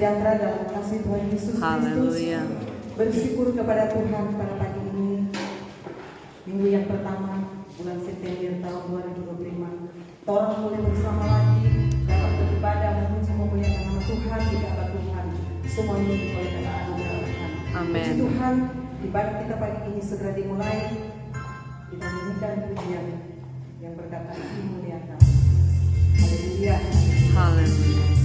sejahtera dalam kasih Tuhan Yesus Kristus. Haleluya. Bersyukur kepada Tuhan pada pagi ini, minggu yang pertama bulan September tahun 2025. Orang boleh bersama lagi dapat beribadah memuji memuliakan nama Tuhan di hadapan Tuhan. Semuanya oleh karena anugerah Tuhan. Amin. Puji Tuhan, ibadah kita pagi ini segera dimulai. Kita nyanyikan pujian yang berkata dimuliakan. Haleluya. Haleluya.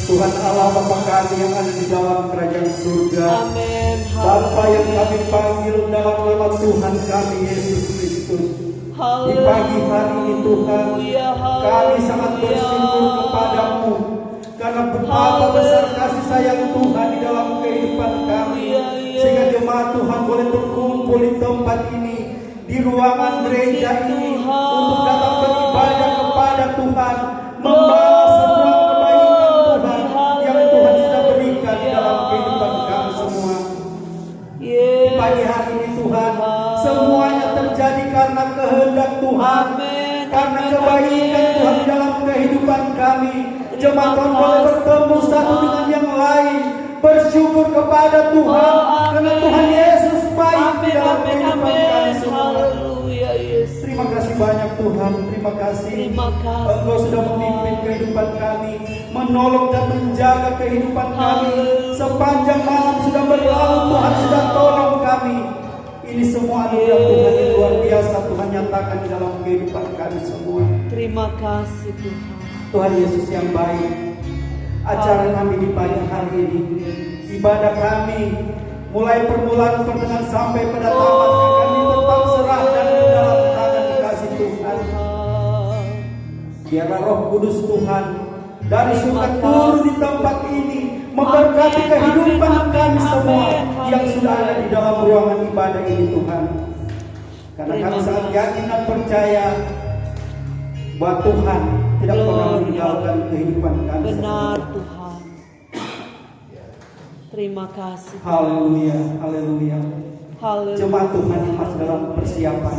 Tuhan Allah Bapa kami yang ada di dalam kerajaan surga, Amin. Bapa yang kami panggil dalam nama Tuhan kami Yesus Kristus. Di pagi hari ini Tuhan, kami sangat bersyukur kepadamu karena betapa besar kasih sayang Tuhan di dalam kehidupan kami, sehingga jemaat Tuhan boleh berkumpul di tempat ini, di ruangan gereja ini, untuk datang beribadah kepada Tuhan, membalas semua kebaikan Tuhan yang Tuhan sudah berikan di dalam kehidupan kami semua. Di pagi hari ini Tuhan, semuanya terjadi karena kehendak Tuhan, karena kebaikan Tuhan di dalam kehidupan kami. Jemaat Tuhan boleh bertemu satu dengan yang lain, bersyukur kepada Tuhan, karena Tuhan Yesus baik di dalam kehidupan kami semua. Terima kasih banyak Tuhan, terima kasih Engkau sudah memimpin kehidupan kami, menolong dan menjaga kehidupan kami. Sepanjang malam sudah berlalu, Tuhan sudah tolong kami. Ini semua anugerah Tuhan yang luar biasa Tuhan nyatakan di dalam kehidupan kami semua. Terima kasih Tuhan. Tuhan Yesus yang baik, acara kami di pagi hari ini, ibadah kami, mulai permulaan pertengahan sampai pada tamat, kami tetap serah dan di dalam tangan kasih Tuhan. Biarlah Roh Kudus Tuhan dari surga turun di tempat ini, memberkati kehidupan kami semua yang sudah ada di dalam ruangan ibadah ini Tuhan. Karena kami sangat yakin dan percaya bahwa Tuhan tidak pernah meninggalkan kehidupan kami. Benar Tuhan. Terima kasih. Haleluya, haleluya. Jemaat Tuhan yang masih dalam persiapan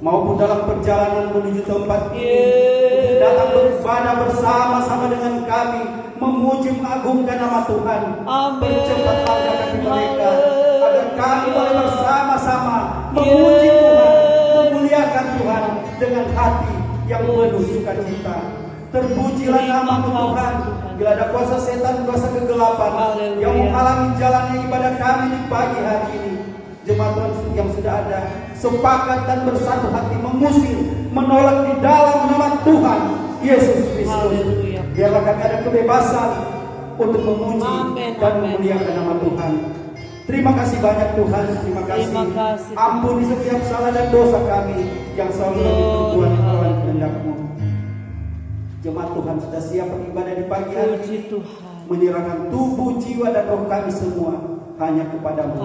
maupun dalam perjalanan menuju tempat ini, datang beribadah bersama-sama dengan kami, memuji mengagungkan nama Tuhan. Percepat langkah kaki mereka agar kami boleh bersama-sama memuji Tuhan, memuliakan Tuhan dengan hati yang penuh sukacita. Terpujilah nama Tuhan. Bila ada kuasa setan, kuasa kegelapan yang menghalangi jalannya ibadah kami di pagi hari ini, jemaat Tuhan yang sudah ada sepakat dan bersatu hati mengusir, menolak di dalam nama Tuhan Yesus Kristus. Biarlah kami ada kebebasan untuk memuji dan memuliakan nama Tuhan. Terima kasih banyak Tuhan, terima kasih. Ampuni setiap salah dan dosa kami yang selalu berbuat melawan kehendak-Mu. Jemaat Tuhan sudah siap beribadah di pagi hari ini, menyerahkan tubuh, jiwa dan roh kami semua hanya kepada-Mu.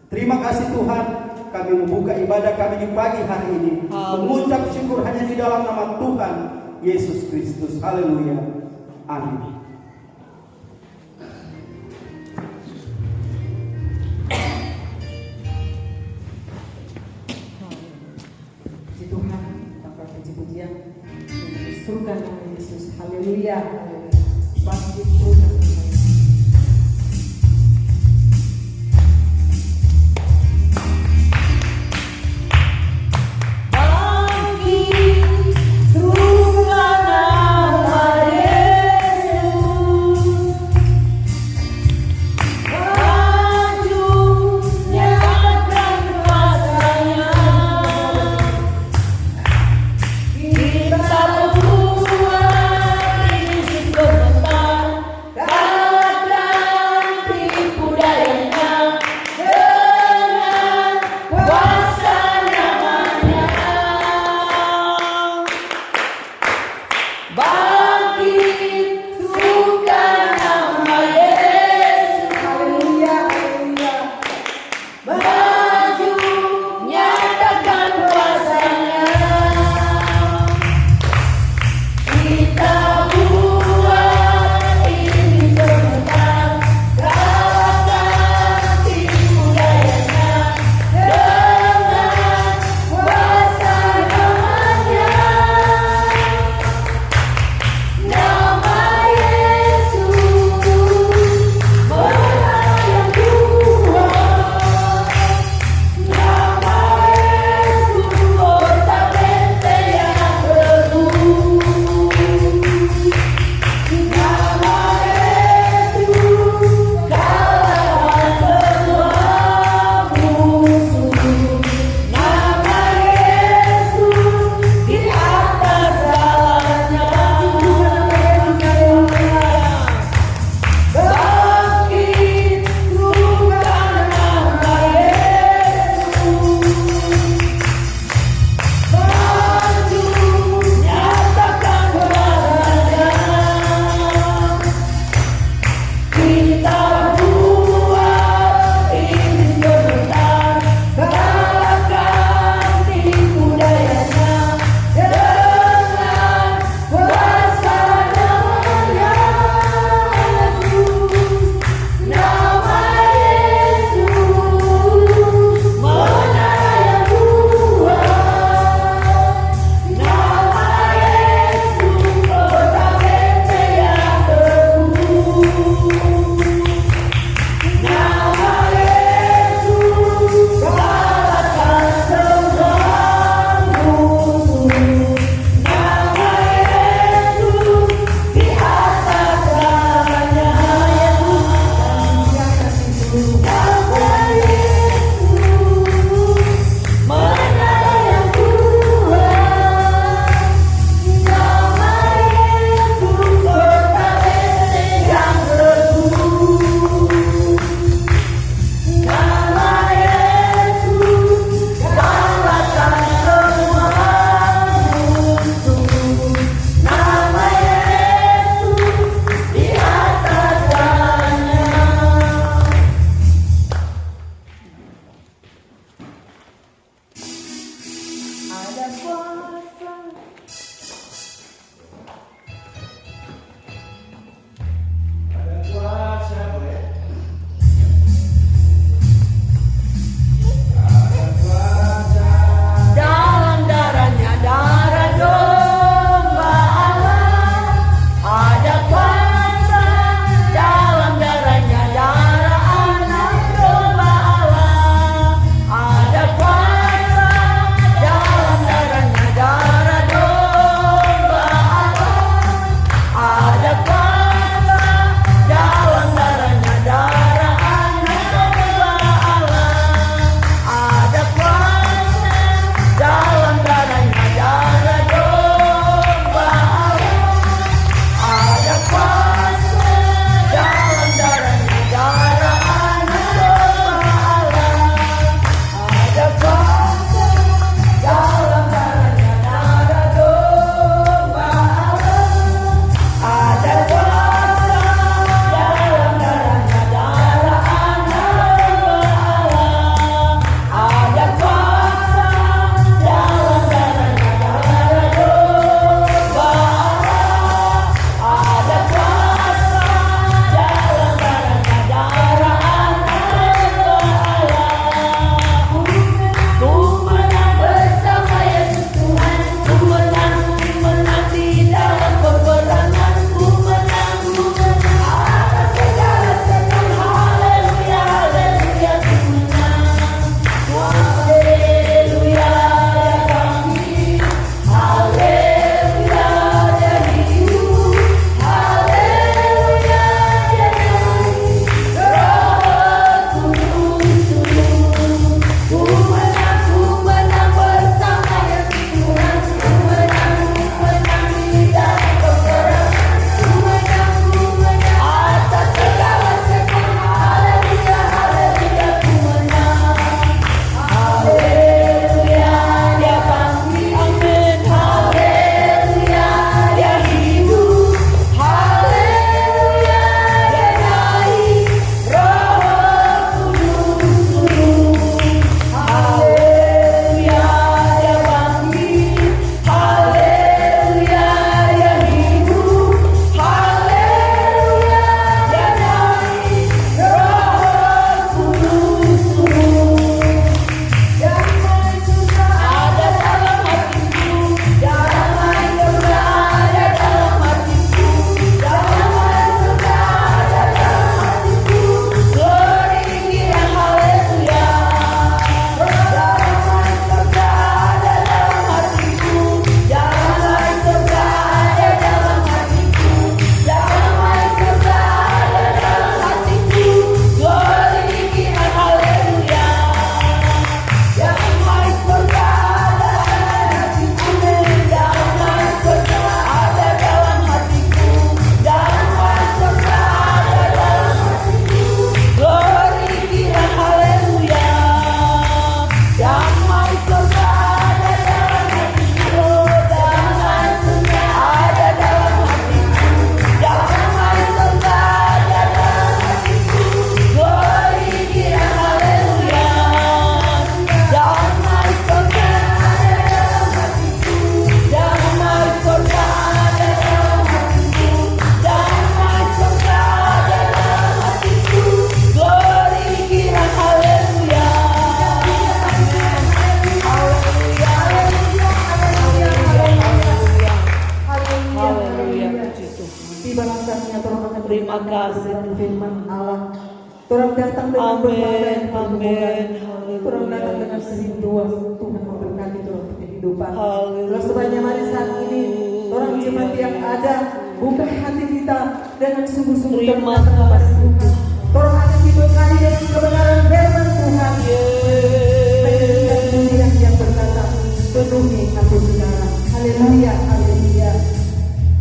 Terima kasih Tuhan, kami membuka ibadah kami di pagi hari ini, mengucap syukur hanya di dalam nama Tuhan Yesus Kristus. Haleluya. Amin. Surga nama Yesus, haleluya, bangkit surga. Kita berdua Yesus bergetar. balasannya Tuhan akan Terima kasih, dengan firman Allah. Tuhan datang dengan berbagai pergumulan. Tuhan datang dengan kerinduan. Tuhan memberkati Tuhan kehidupan. Tuhan sebanyak mari saat ini Tuhan jemaat yang ada, buka hati kita dengan sungguh-sungguh Terima datang kepada kasih, Tuhan. Tuhan akan diberkati dengan kebenaran firman Tuhan. Menjadikan dunia yang berkata, penuhi aku sekarang. Haleluya, haleluya.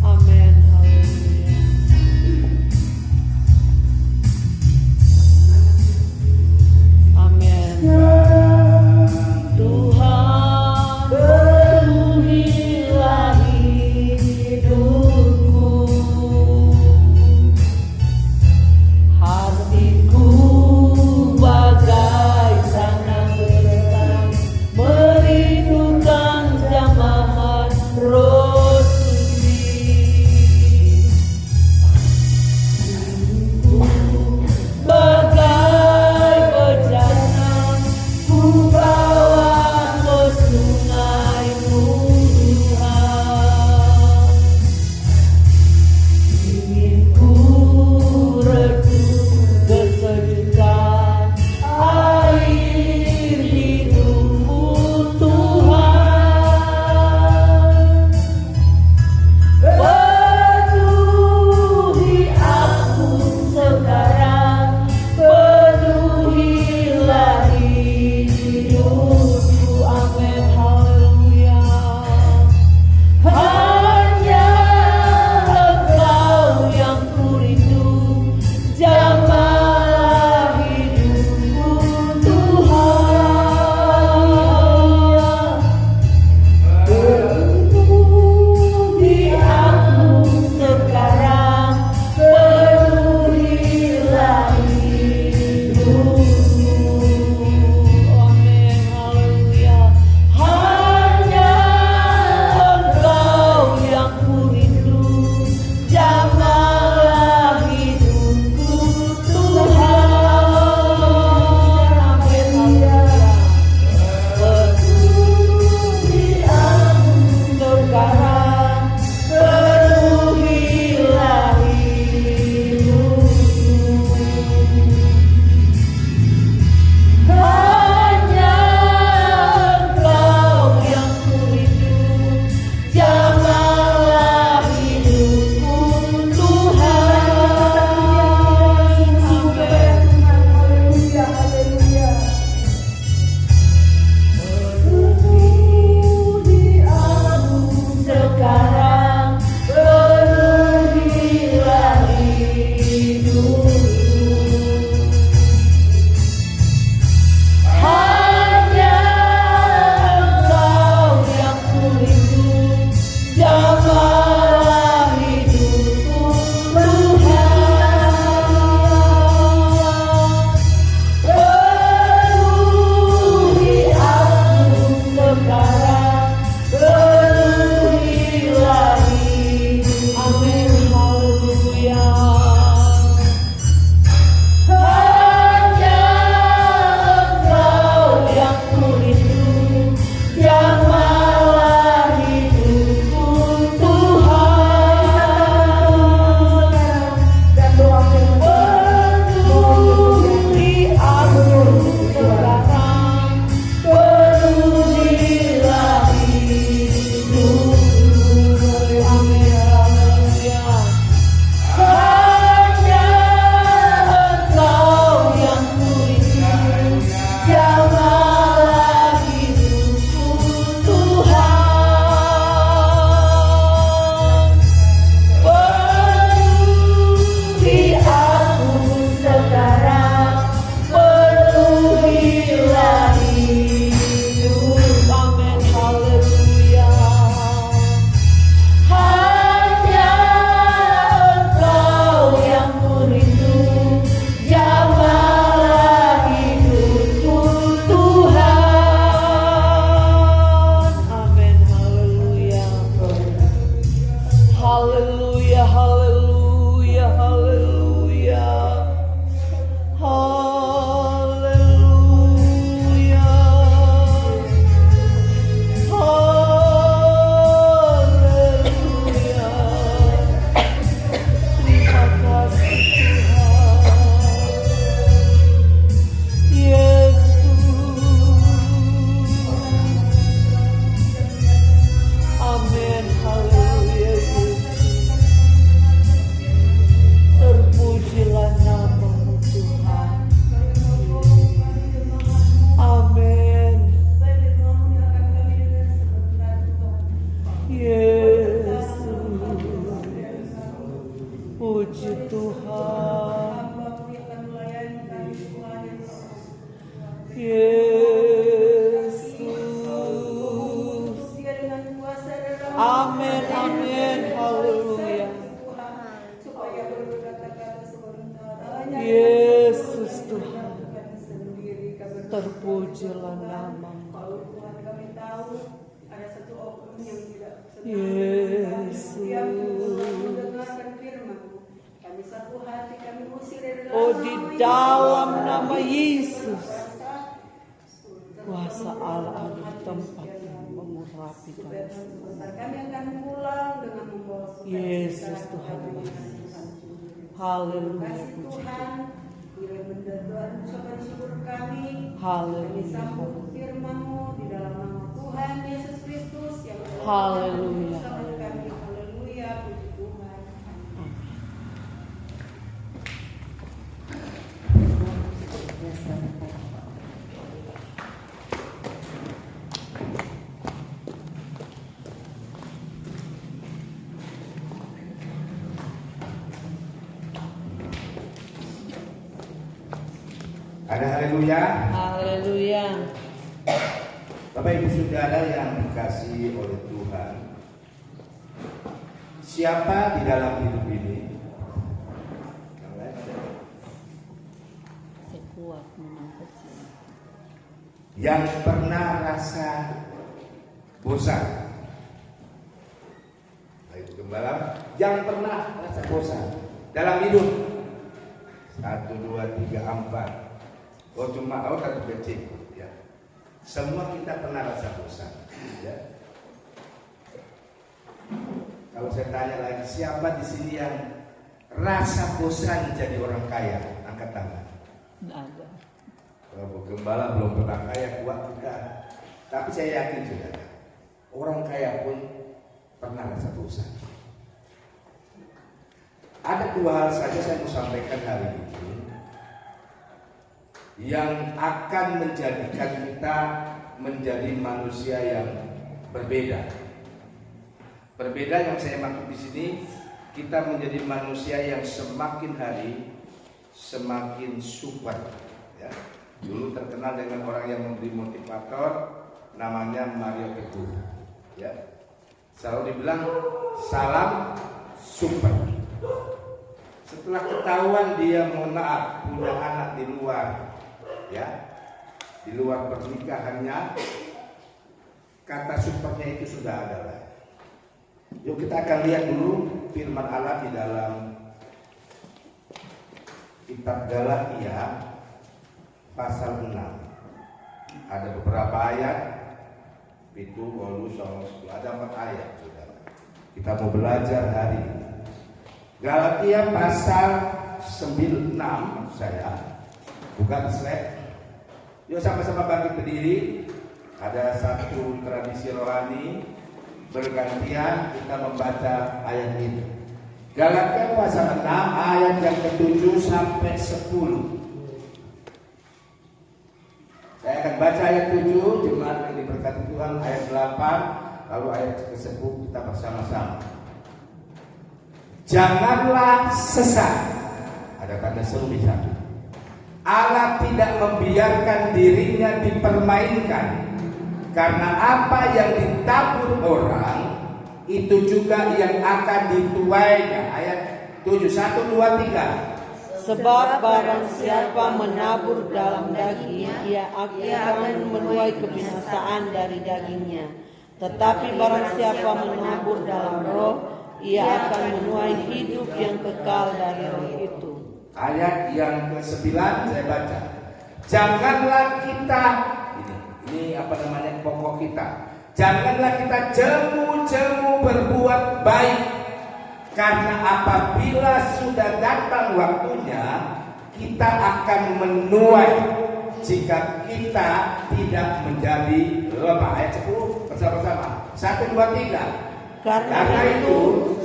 Amin. Haleluya. Amin. Tuhan penuhilah hidupku. Puji Tuhan. Hamba-Mu yang akan melayani kami Tuhan Yesus. Yesus. Dia dengan kuasa dan rahmat Amin, amin, haleluya. supaya berkata-kata sebenarnya Yesus Tuhan, sendiri kami terpujilah nama-Mu. kalau Tuhan kami tahu ada satu oknum yang tidak senang Yesus. yang mendengarkan firman-Mu. Kami satu hati kami usir dari Oh, di dalam nama Yesus, kuasa Allah ada di tempat yang mengurapi kami semua. kami akan pulang dengan membawa sukacita. Yesus Tuhan. Haleluya, Kasih puji Tuhan, bila mendengar ucapan syukur kami, kami Haleluya. sambung firman-Mu di dalam nama Tuhan Yesus Kristus yang Haleluya. bersama kami. Haleluya, puji Tuhan. Ada haleluya. Haleluya. Bapak Ibu Saudara yang dikasihi oleh Tuhan, siapa di dalam hidup ini yang lain ada? Sekuat memang kecil. Yang pernah rasa bosan? Ayo gembala, yang pernah rasa bosan dalam hidup? 1, 2, 3, 4. Oh cuma satu kecil, ya. Semua kita pernah rasa bosan, ya. Kalau saya tanya lagi, siapa di sini yang rasa bosan jadi orang kaya? Angkat tangan. Tidak ada. Kalau gembala belum pernah kaya, kuat kita. Tapi saya yakin saudara, orang kaya pun pernah rasa bosan. Ada 2 hal saja saya mau sampaikan hari ini yang akan menjadikan kita menjadi manusia yang berbeda. Berbeda yang saya maksud di sini, kita menjadi manusia yang semakin hari semakin super. Ya. Dulu terkenal dengan orang yang memberi motivator, namanya Mario Teguh. Ya. Selalu dibilang salam super. Setelah ketahuan dia mohon maaf punya anak di luar, ya, di luar pernikahannya, kata supernya itu sudah ada lah. Yuk kita akan lihat dulu firman Allah di dalam kitab Galatia pasal 6. Ada beberapa ayat, itu 8, 10, ada 4 ayat, saudara. Kita mau belajar hari ini. Galatia pasal 9 saya buka slide. Yuk sama-sama bangkit berdiri. Ada satu tradisi rohani, bergantian kita membaca ayat ini. Galatia pasal 6 ayat yang ke-7 sampai 10. Saya akan baca ayat 7, jemaat yang diberkati Tuhan, ayat 8, lalu ayat ke-10 kita bersama-sama. Janganlah sesat. Ada tanda seru di sana. Allah tidak membiarkan dirinya dipermainkan, karena apa yang ditabur orang itu juga yang akan dituainya. Ayat 7, 1, 2, 3. Sebab barang siapa menabur dalam daging, ia akan menuai kebinasaan dari dagingnya. Tetapi barang siapa menabur dalam roh, ia akan menuai hidup yang kekal dari roh itu. Ayat yang ke-9 saya baca. Janganlah kita, ini apa namanya pokok kita. Janganlah kita jemu-jemu berbuat baik, karena apabila sudah datang waktunya, kita akan menuai jika kita tidak menjadi lemah. Ayat 10 bersama-sama. 1, 2, 3. Karena itu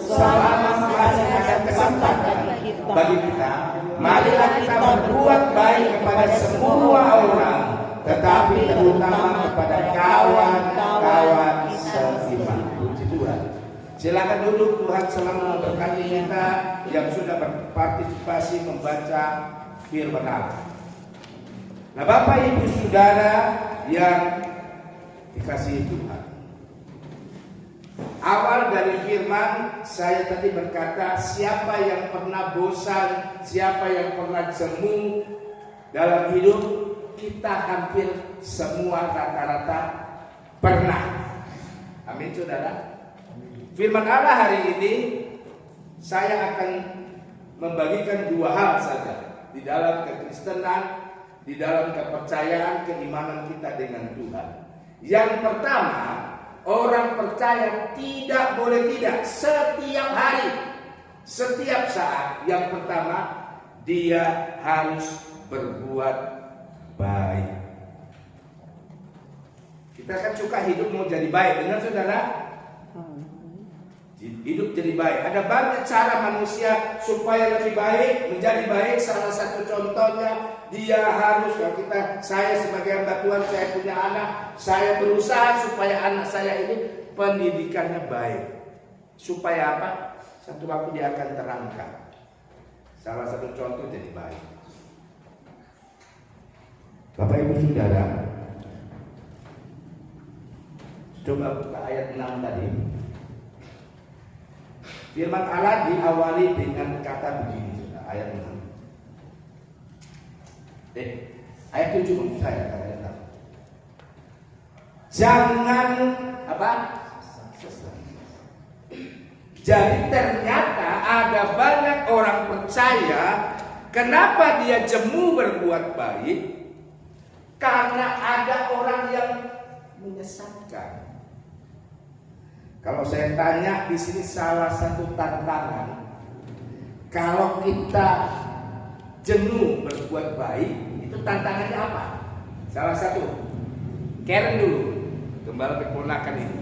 selama masih ada kesempatan bagi kita, marilah kita berbuat baik kepada semua orang, tetapi terutama kepada kawan-kawan seiman. Puji Tuhan. Silakan duduk, Tuhan selalu memberkati kita. yang sudah berpartisipasi membaca firman Allah. Nah, Bapak Ibu Saudara yang dikasihi Tuhan, awal dari firman saya tadi berkata, siapa yang pernah bosan, siapa yang pernah jemu dalam hidup, kita hampir semua rata-rata pernah. Amin, saudara. Firman Allah hari ini saya akan membagikan dua hal saja di dalam kekristenan, di dalam kepercayaan, keimanan kita dengan Tuhan. Yang pertama, orang percaya tidak boleh tidak setiap hari, setiap saat. Yang pertama, dia harus berbuat baik. Kita kan suka hidup mau jadi baik, benar saudara? Hidup jadi baik. Ada banyak cara manusia supaya lebih baik, menjadi baik. Salah satu contohnya, dia harus, kalau saya sebagai hamba Tuhan, saya punya anak, saya berusaha supaya anak saya ini pendidikannya baik. Supaya apa? Satu waktu dia akan terangkat. Salah satu contoh jadi baik. Bapak Ibu Saudara, coba buka ayat 6 tadi. Firman Allah diawali dengan kata begini, saudara, ayat 6. Ayat 7 maksud saya, ayat 6. Jangan apa? Jadi ternyata ada banyak orang percaya, kenapa dia jemu berbuat baik? Karena ada orang yang menyesatkan. Kalau saya tanya di sini salah satu tantangan, kalau kita jenuh berbuat baik, itu tantangannya apa? Salah satu, Karen dulu, gembala keponakan ini.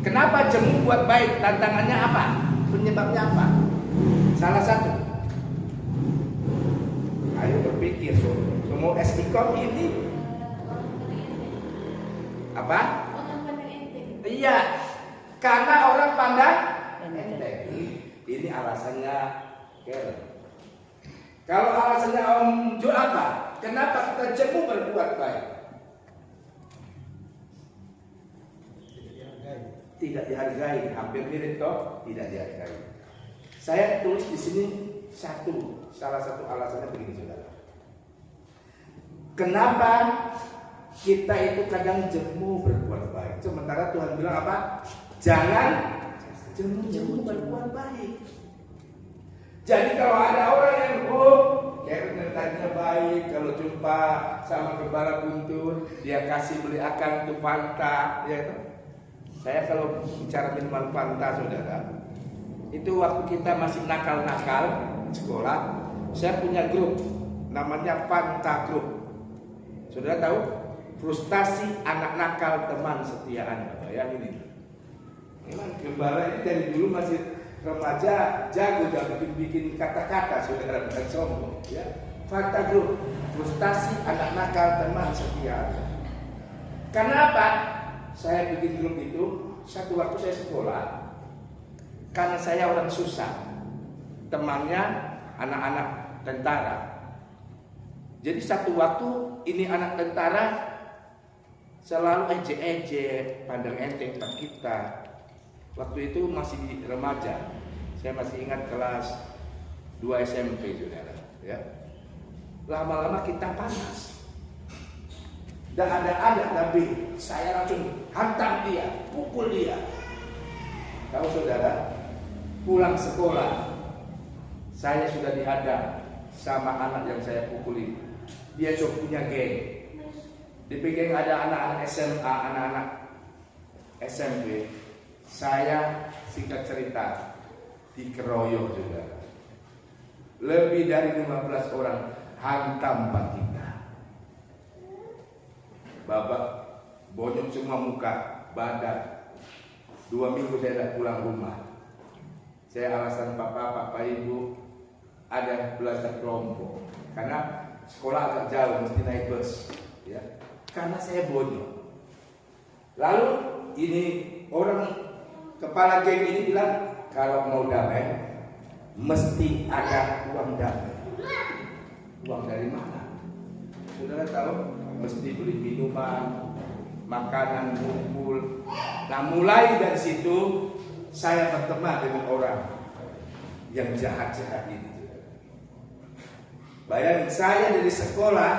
Kenapa jenuh buat baik? Tantangannya apa? Penyebabnya apa? Salah satu. Ayo berpikir, semua estikot ini apa? Iya. Karena orang pandang enteng. Ini alasannya Karen. Kalau alasannya Om Jo apa? Kenapa kita jemu berbuat baik? Tidak dihargai. Hampir mirip toh? Tidak dihargai. Saya tulis di sini salah satu alasannya begini, saudara. Kenapa kita itu kadang jemu berbuat baik? Sementara Tuhan bilang apa? Jangan jemu berbuat baik. Jadi kalau ada orang yang kayak tadinya baik, kalau jumpa sama gembala guntur, dia kasih beli akan untuk Fanta, ya itu. Saya kalau bicara minuman Fanta, saudara, itu waktu kita masih nakal-nakal sekolah, saya punya grup namanya Fanta Group. Saudara tahu? Frustasi anak nakal teman setia Anda. Yang ini. Memang gembala ini dari dulu masih remaja, jago bikin kata-kata, saudara, bukan sombong. Ya. Fanta Group, frustasi anak nakal teman setia Anda. Kenapa saya bikin grup itu? Satu waktu saya sekolah, karena saya orang susah, temannya anak-anak tentara. Jadi satu waktu ini anak tentara selalu ejek-ejek, pandang enteng tentang kita. Waktu itu masih remaja, saya masih ingat kelas 2 SMP, saudara. Ya. Lama-lama kita panas. Dan ada tapi saya langsung hantam dia, pukul dia. Tahu saudara, pulang sekolah, saya sudah dihadang sama anak yang saya pukuli. Dia sudah punya geng. Di geng ada anak-anak SMA, anak-anak SMP. Saya singkat cerita dikeroyok juga. Lebih dari 15 orang hantam Pak kita. Babak bonyok semua muka, badan. 2 minggu saya tidak pulang rumah. Saya alasan papa ibu ada belajar kelompok. Karena sekolah agak jauh, mesti naik bus. Ya. Karena saya bonyok. Lalu ini orang kepala geng ini bilang, kalau mau damai mesti ada uang damai. Uang dari mana? Saudara tahu, mesti beli minuman, makanan kumpul. Nah, mulai dari situ saya berteman dengan orang yang jahat-jahat ini. Bayangin, saya dari sekolah,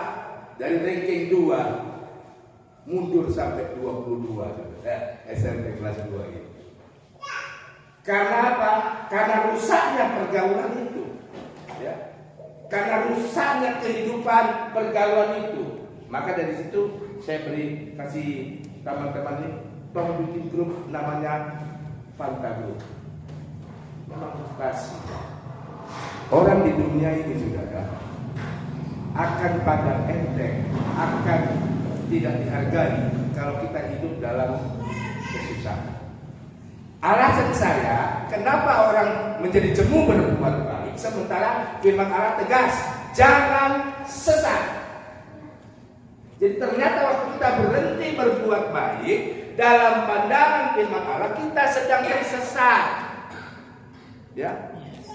dari ranking 2 mundur sampai 22 SMP kelas 2 ini. Karena apa? Karena rusaknya pergaulan itu, ya. Karena rusaknya kehidupan pergaulan itu. Maka dari situ saya kasih teman-teman ini, tolong bikin grup namanya Fanta Group. Memang kasih orang di dunia ini, saudara, akan pada enteng, akan tidak dihargai kalau kita hidup dalam kesusahan. Alasan saya, kenapa orang menjadi jemu berbuat baik, sementara firman Allah tegas, jangan sesat. Jadi ternyata waktu kita berhenti berbuat baik, dalam pandangan firman Allah kita sedang tersesat. Ya,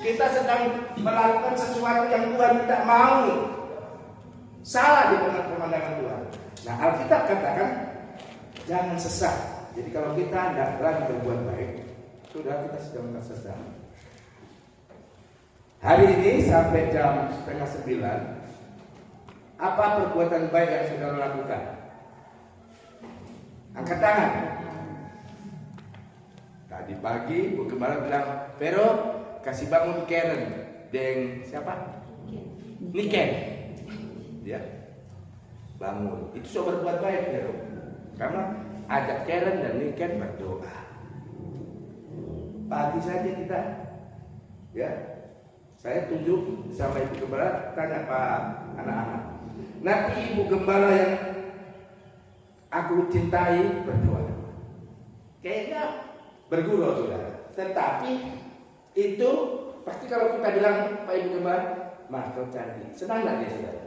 kita sedang melakukan sesuatu yang Tuhan tidak mau. Salah di pemandangan Tuhan. Nah, Alkitab katakan jangan sesat. Jadi kalau kita tidak lagi berbuat baik, sudah kita sedang tersesat. Hari ini sampai jam 8:30, apa perbuatan baik yang saudara lakukan? Angkat tangan. Tadi pagi Bu Gembala bilang, Vero kasih bangun Karen deng siapa? Niken. Ya, bangun. Itu so berbuat baik, Vero. Karena ajak Karen dan Niken berdoa. Pagi saja kita, ya. Saya tunjuk sama Ibu Gembala, tanya Pak anak-anak. Nanti Ibu Gembala yang aku cintai berdoa. Kayaknya bergurau, saudara. Tetapi itu pasti kalau kita bilang Pak Ibu Gembala, Mas kau cantik. Senang nggak dia, saudara?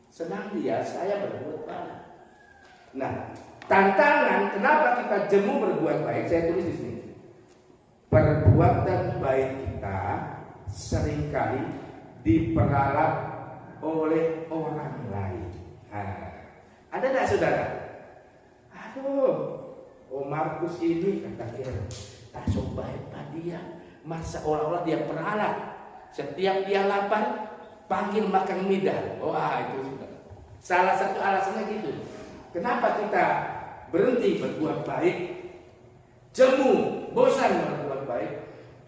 Senang dia, saya berbuat baik. Nah, tantangan kenapa kita jemu berbuat baik, saya tulis di sini. Perbuatan baik kita seringkali diperalat oleh orang lain. Ada nggak, saudara? Aduh, Markus ini kata Kira, tak so baik pak dia, masa olah-olah dia peralat. Setiap dia lapar, panggil makan midah. Wah, itu sudah. Salah satu alasannya gitu. Kenapa kita berhenti berbuat baik, jemu, bosan berbuat baik?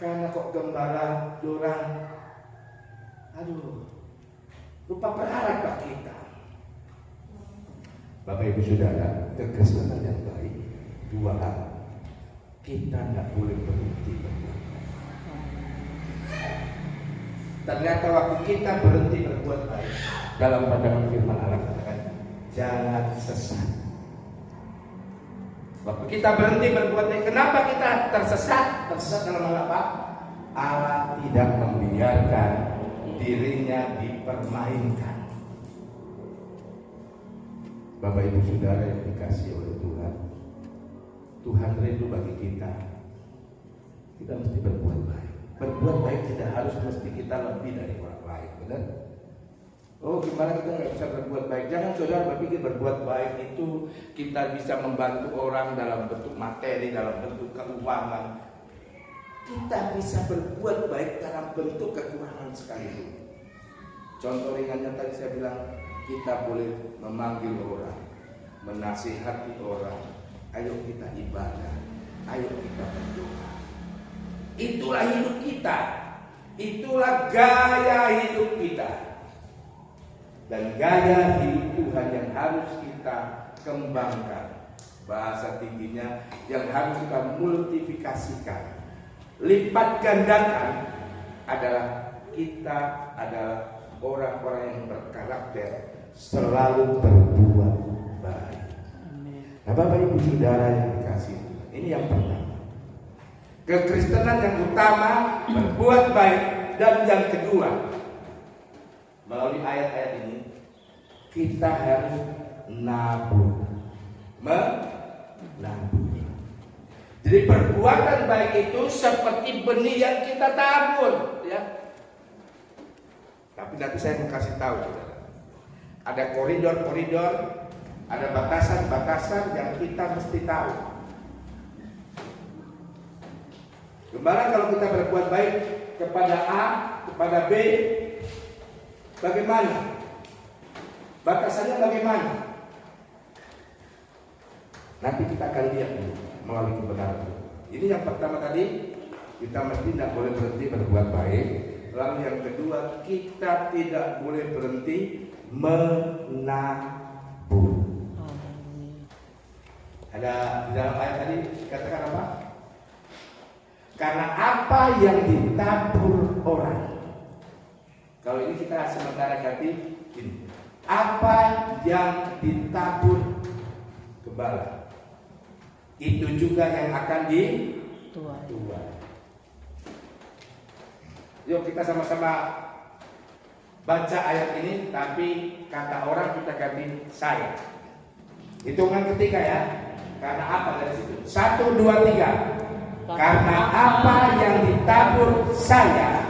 Karena kok gembala dorang, aduh, lupa peralat pak kita. Bapak Ibu Saudara, kekristenan yang baik, dua hal. Kita tidak boleh berhenti berbuat baik. Ternyata waktu kita berhenti berbuat baik, dalam pandangan firman Allah katakan, jangan sesat. Waktu kita berhenti berbuat baik, kenapa kita tersesat? Tersesat dalam hal apa? Allah tidak membiarkan dirinya dipermainkan. Bapak Ibu Saudara yang dikasihi oleh Tuhan, Tuhan rindu bagi kita. Kita mesti berbuat baik. Berbuat baik tidak harus mesti kita lebih dari orang lain, benar? Oh, gimana kita nggak bisa berbuat baik? Jangan saudara berpikir berbuat baik itu kita bisa membantu orang dalam bentuk materi, dalam bentuk keuangan. Kita bisa berbuat baik dalam bentuk kekurangan sekalipun. Contoh ringannya tadi saya bilang, kita boleh memanggil orang, menasihati orang. Ayo kita ibadah, ayo kita berdoa. Itulah hidup kita, itulah gaya hidup kita. Dan gaya hidup Tuhan yang harus kita kembangkan, bahasa tingginya yang harus kita multiplikasikan, lipat gandakan, adalah kita adalah orang-orang yang berkarakter selalu berbuat baik. Nah, Bapak Ibu Saudara yang dikasihi, ini yang pertama. Kekristenan yang utama berbuat baik, dan yang kedua, melalui ayat-ayat ini kita harus nabur, menabur. Jadi perbuatan baik itu seperti benih yang kita tabur, ya. Tapi nanti saya mau kasih tahu, saudara. Ada koridor-koridor, ada batasan-batasan yang kita mesti tahu. Gembala kalau kita berbuat baik kepada A, kepada B, bagaimana? Batasannya bagaimana? Nanti kita akan lihat dulu melalui kebenaran. Ini yang pertama tadi, kita mesti tidak boleh berhenti berbuat baik. Lalu yang kedua, kita tidak boleh berhenti menabur. Ada di dalam ayat tadi katakan apa? Karena apa yang ditabur orang. Kalau ini kita sementara ganti ini. Apa yang ditabur gembala, itu juga yang akan dituai. Yuk kita sama-sama baca ayat ini, tapi kata orang kita ganti saya. Hitungan ketiga ya. Karena apa dari situ? 1, 2, 3. Karena apa yang ditabur saya,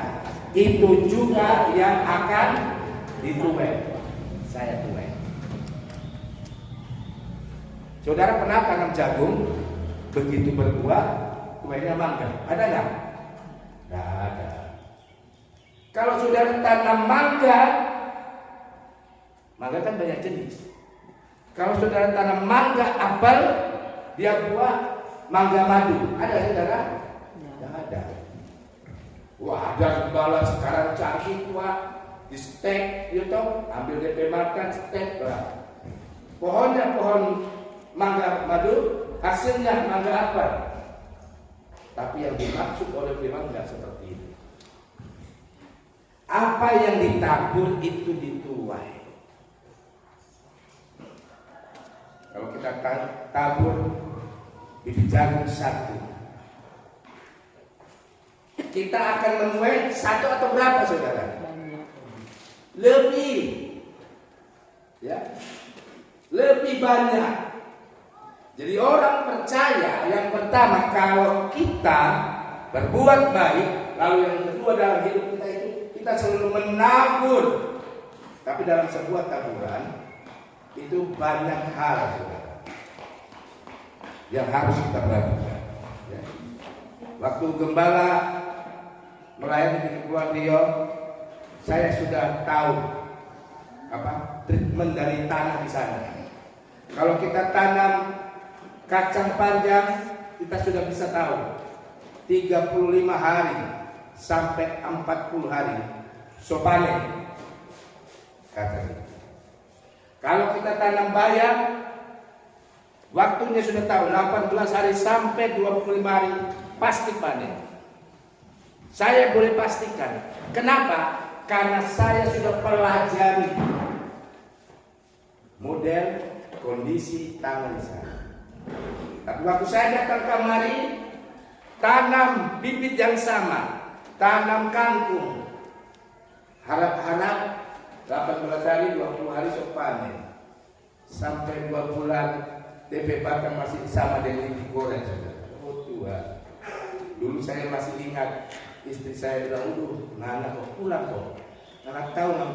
itu juga yang akan dituai. Saya tuai. Saudara pernah tanam jagung, begitu berbuah, tuainya mangga. Ada nggak? Nggak ada. Kalau saudara tanam mangga kan banyak jenis. Kalau saudara tanam mangga apel, dia buah mangga madu. Ada saudara? Nggak ada. Wah, ada gembala sekarang canggih tua, di stek, ambil DP makan stek lah. Pohonnya pohon mangga madu, hasilnya mangga apel. Tapi yang dimaksud oleh firman tidak seperti itu. Apa yang ditabur itu dituai. Kalau kita tabur bibit jagung 1, kita akan menuai 1 atau berapa saudara? Lebih, ya, lebih banyak. Jadi orang percaya yang pertama kalau kita berbuat baik, lalu yang kedua dalam hidup kita itu kita selalu menabur. Tapi dalam sebuah taburan itu banyak hal, saudara, yang harus kita perhatikan. Ya. Waktu gembala melayani di Kepulauan Riau, saya sudah tahu apa treatment dari tanah di sana. Kalau kita tanam kacang panjang, kita sudah bisa tahu 35 hari sampai 40 hari so panen. Katanya. Kalau kita tanam bayam, waktunya sudah tahu 18 hari sampai 25 hari pasti panen. Saya boleh pastikan. Kenapa? Karena saya sudah pelajari model kondisi tanah di sana. Tapi waktu saya datang kemari, tanam bibit yang sama, tanam kangkung, harap-harap 18 hari, 20 hari sok panen. Sampai 2 bulan DP batang masih sama dengan digoreng. Oh Tuhan. Dulu saya masih ingat istri saya bilang, Nana kok pulang kok. Nana tahu nggak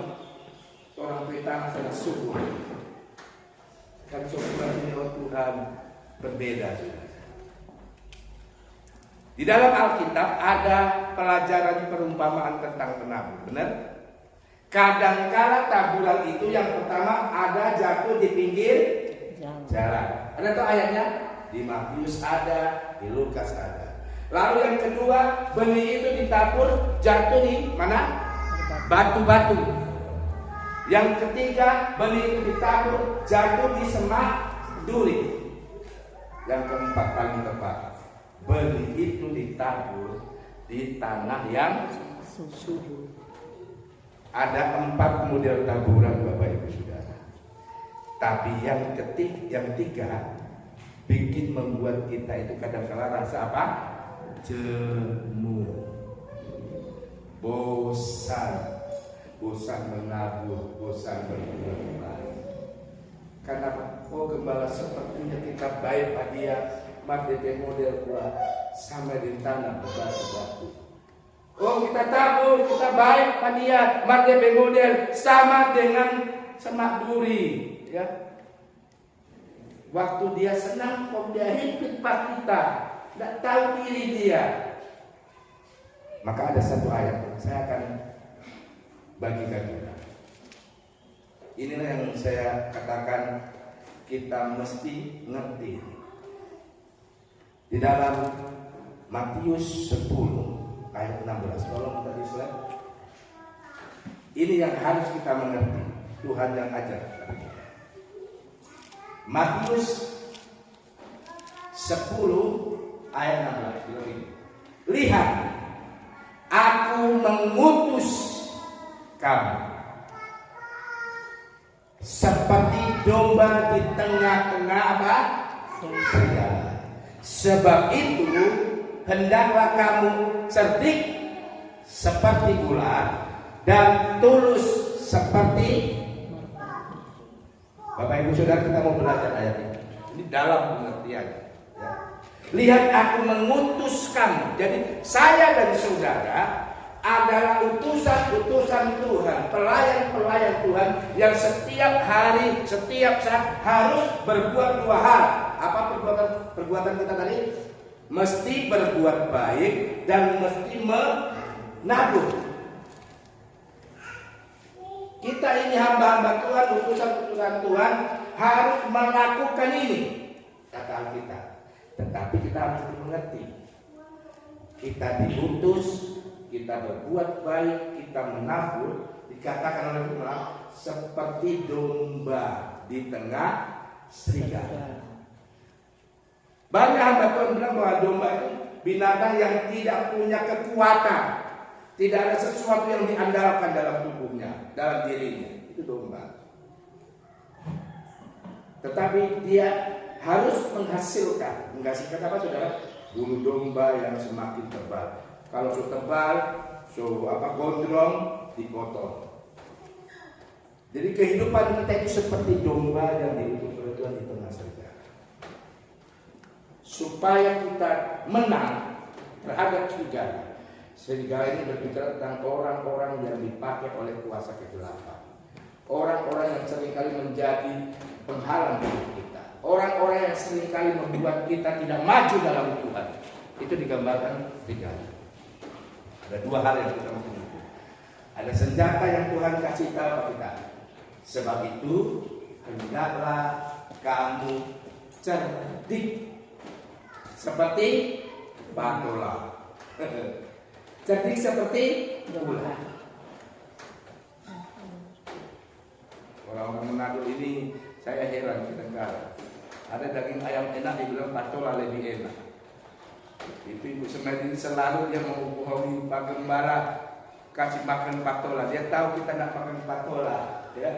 orang petana sangat subur. Kan subur ini oh Tuhan berbeda sudah. Di dalam Alkitab ada pelajaran perumpamaan tentang penabur, benar? Kadangkala taburan itu yang pertama ada jatuh di pinggir jalan. Ada tuh ayatnya? Di Matius ada, di Lukas ada. Lalu yang kedua, benih itu ditabur jatuh di mana? Batu-batu. Yang ketiga, benih itu ditabur jatuh di semak duri. Yang keempat paling tepat, benih itu ditabur di tanah yang subur. Ada 4 model taburan Bapak Ibu Saudara. Tapi yang tiga bikin membuat kita itu kadang-kala rasa apa? Jenuh, bosan menabur, bosan berbuat baik. Karena gembala sepertinya kita baik Pak dia, DP model sampai di tanah batu-batu. Oh, kita tahu kita baik dia DP model sama dengan semak duri, ya. Waktu dia senang, kok dia hidup kita, tidak tahu diri dia. Maka ada satu ayat saya akan bagikan kita. Inilah yang saya katakan kita mesti ngerti. Di dalam Matius 10 ayat 16, tolong tadi slide. Ini yang harus kita mengerti. Tuhan yang ajar. Matius 10 ayat 16. Lihat, aku mengutus kamu seperti domba di tengah-tengah apa? Serigala. Sebab itu hendaklah kamu cerdik seperti ular dan tulus seperti. Bapak Ibu Saudara, kita mau belajar ayat ini. Ini dalam pengertian. Ya. Lihat, aku mengutus kamu. Jadi saya dan saudara adalah utusan-utusan Tuhan, pelayan-pelayan Tuhan yang setiap hari, setiap saat harus berbuat dua hal. Apa perbuatan kita tadi? Mesti berbuat baik dan mesti menabur. Kita ini hamba-hamba Tuhan, utusan-utusan Tuhan harus melakukan ini, kata Alkitab. Tetapi kita harus mengerti, kita diutus, kita berbuat baik, kita menabur, dikatakan oleh Tuhan seperti domba di tengah serigala. Banyak hamba Tuhan bilang bahwa domba itu binatang yang tidak punya kekuatan, tidak ada sesuatu yang diandalkan dalam tubuhnya, dalam dirinya. Itu domba. Tetapi dia harus menghasilkan apa saudara? Bulu domba yang semakin tebal. Kalau sudah tebal, gondrong, dipotong. Jadi kehidupan kita itu seperti domba yang diutus oleh Tuhan di tengah serigala. Supaya kita menang terhadap serigala. Serigala ini berbicara tentang orang-orang yang dipakai oleh kuasa kegelapan. Orang-orang yang seringkali menjadi penghalang hidup kita. Orang-orang yang seringkali membuat kita tidak maju dalam Tuhan. Itu digambarkan serigala. Ada dua hal yang kita mesti ingat. Ada senjata yang Tuhan kasih tahu kita. Sebab itu hendaklah kamu cerdik seperti patola. Cerdik seperti ular. Orang-orang Manado ini saya heran kadang-kadang. Ada daging ayam enak dibilang patola lebih enak. Itu Ibu Semedi selalu dia menghubungi Pak Gembara kasih makan patola. Dia tahu kita nak makan patola, ya.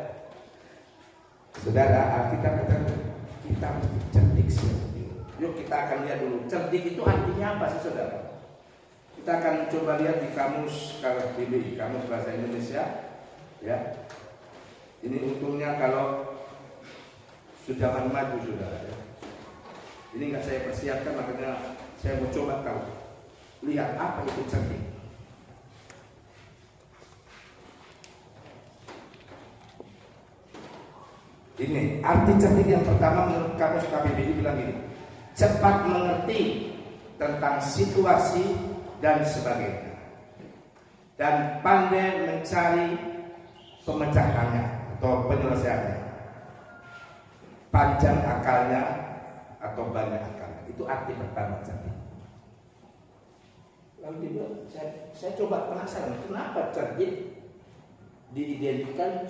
Saudara, Alkitab katakan kita mesti cerdik seperti itu. Yuk kita akan lihat dulu. Cerdik itu artinya apa sih, saudara? Kita akan coba lihat di kamus KBBI, kamus bahasa Indonesia, ya. Ini untungnya kalau sudah maju, saudara. Ya. Ini nggak saya persiapkan, makanya saya mau coba tahu. Lihat apa itu cerdik. Ini arti cerdik yang pertama menurut kamus KBBI bilang ini: cepat mengerti tentang situasi dan sebagainya, dan pandai mencari pemecahannya atau penyelesaiannya, panjang akalnya atau banyak akalnya. Itu arti pertama cerdik. Lalu dia bilang, saya coba penasaran kenapa cerdik diidentikan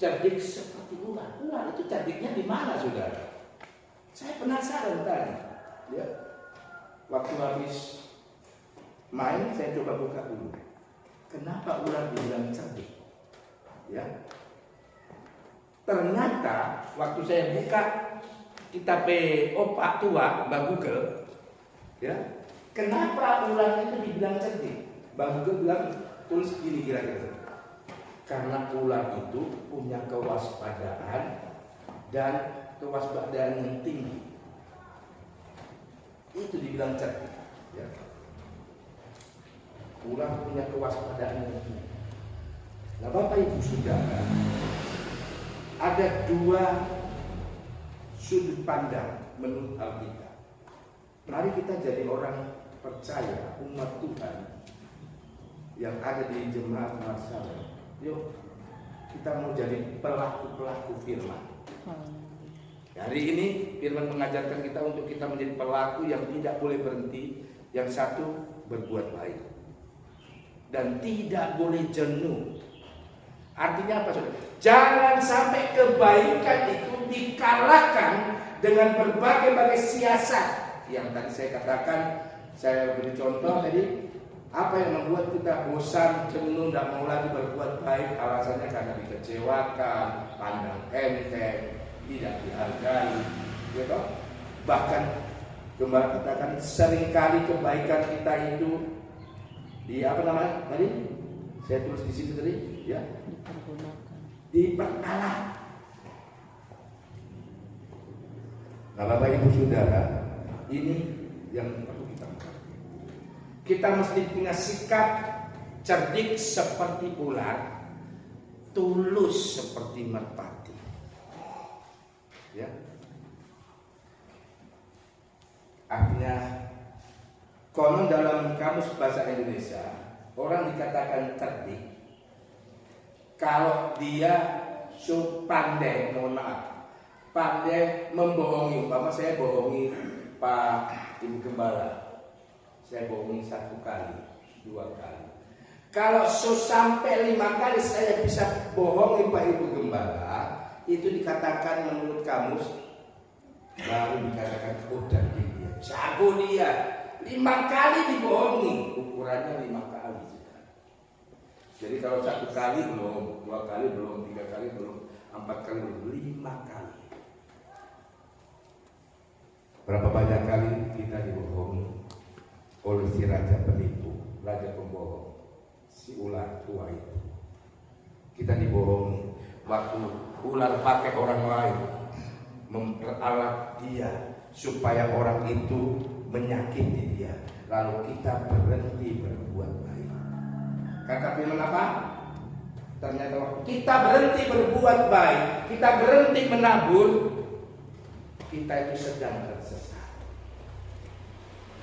cerdik seperti ular. Ular itu cerdiknya di mana, saudara? Saya penasaran tadi. Ya. Waktu habis main, saya coba buka dulu. Kenapa ular dibilang cerdik? Ya. Ternyata waktu saya buka kitab opak tua, Mbak Google, ya. Kenapa ular itu dibilang cerdik? Mbak Google bilang tulis gini kira-kira. Karena ular itu punya kewaspadaan dan kewaspadaan yang tinggi. Itu dibilang cerdik. Ya. Ular punya kewaspadaan yang tinggi. Nah, Bapak Ibu Saudara, ada dua sudut pandang menurut Alkitab. Mari kita jadi orang percaya, umat Tuhan yang ada di jemaat Marsala. Yuk, kita mau jadi pelaku-pelaku firman. Hari ini firman mengajarkan kita untuk kita menjadi pelaku yang tidak boleh berhenti. Yang satu, berbuat baik dan tidak boleh jenuh. Artinya apa, saudara? Jangan sampai kebaikan itu dikalahkan dengan berbagai siasat. Yang tadi saya katakan, saya beri contoh tadi, apa yang membuat kita bosan, jenuh, tidak mau lagi berbuat baik? Alasannya karena dikecewakan, pandang enteng, tidak dihargai, gitu. Bahkan Gembala katakan seringkali kebaikan kita itu di apa namanya tadi? Saya tulis di situ tadi, ya. Diperkalah. Nah, Bapak Ibu Saudara, ini yang perlu kita mengerti. Kita mesti punya sikap cerdik seperti ular, tulus seperti merpati. Ya. Artinya, konon dalam kamus bahasa Indonesia, orang dikatakan cerdik kalau dia pandai, mohon maaf, pandai membohongi. Umpama saya bohongi Pak Ibu Gembala, saya bohongi 1 kali, 2 kali. Kalau sampai 5 kali saya bisa bohongi Pak Ibu Gembala, itu dikatakan menurut kamus, baru dikatakan dan dia jago dia. 5 kali dibohongi, ukurannya 5 kali. Jadi kalau 1 kali belum, 2 kali belum, 3 kali belum, 4 kali belum, 5 kali. Berapa banyak kali kita dibohongi oleh si raja penipu, raja pembohong, si ular tua itu. Kita dibohongi waktu ular pakai orang lain, memperalat dia supaya orang itu menyakiti dia, lalu kita berhenti berbuat baik. Kata firman apa? Ternyata waktu kita berhenti berbuat baik, kita berhenti menabur, kita itu sedang tersesat.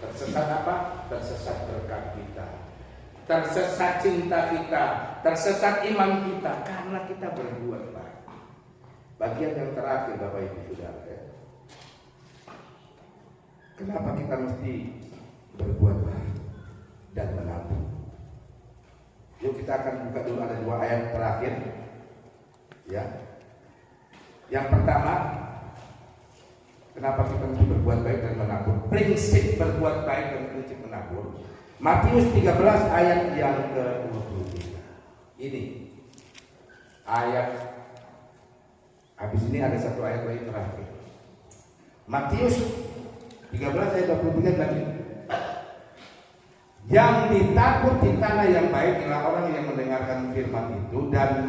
Tersesat apa? Tersesat berkat kita, tersesat cinta kita, tersesat iman kita karena kita berbuat baik. Bagian yang terakhir, Bapak Ibu Saudara, ya. Kenapa kita mesti berbuat baik dan menabur? Yuk kita akan buka dulu, ada 2 ayat terakhir, ya. Yang pertama, kenapa kita mesti berbuat baik dan menabur? Prinsip berbuat baik dan prinsip menabur. Matius 13 ayat yang ke-23. Ini ayat, habis ini ada 1 ayat lagi terakhir. Matius 13 ayat 23 tadi. Yang ditabur di tanah yang baik adalah orang yang mendengarkan firman itu dan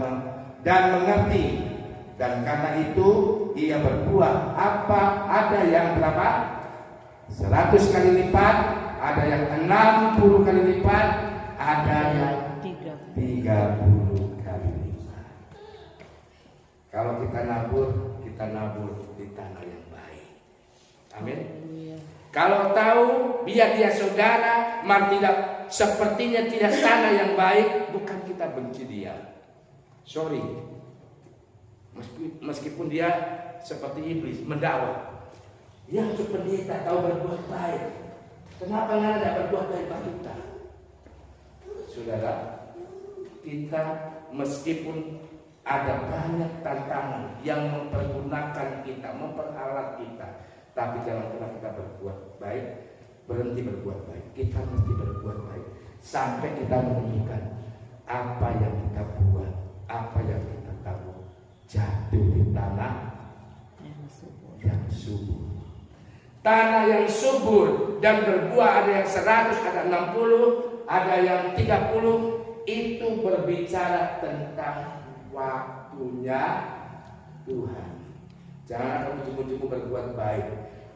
mengerti, dan karena itu ia berbuah. Apa? Ada yang berapa? 100 kali lipat, ada yang 60 kali lipat, ada yang 30 kali lipat. Kalau kita nabur di tanah yang baik. Amin. Kalau tahu biar dia saudara, tidak sepertinya tidak tanah yang baik, bukan kita benci dia. Sorry. Meskipun dia seperti iblis mendakwah, yang pendeta tahu berbuat baik, kenapa nggak ada berbuat baik Pak kita? Saudara, kita meskipun ada banyak tantangan yang mempergunakan kita, memperalat kita, tapi jangan pernah kita berbuat baik, berhenti berbuat baik. Kita mesti berbuat baik sampai kita menemukan apa yang kita buat, apa yang kita tahu jatuh di tanah yang subur. Tanah yang subur dan berbuah, ada yang 100, ada 60, ada yang 30. Itu berbicara tentang waktunya Tuhan. Jangan kamu cukup berbuat baik.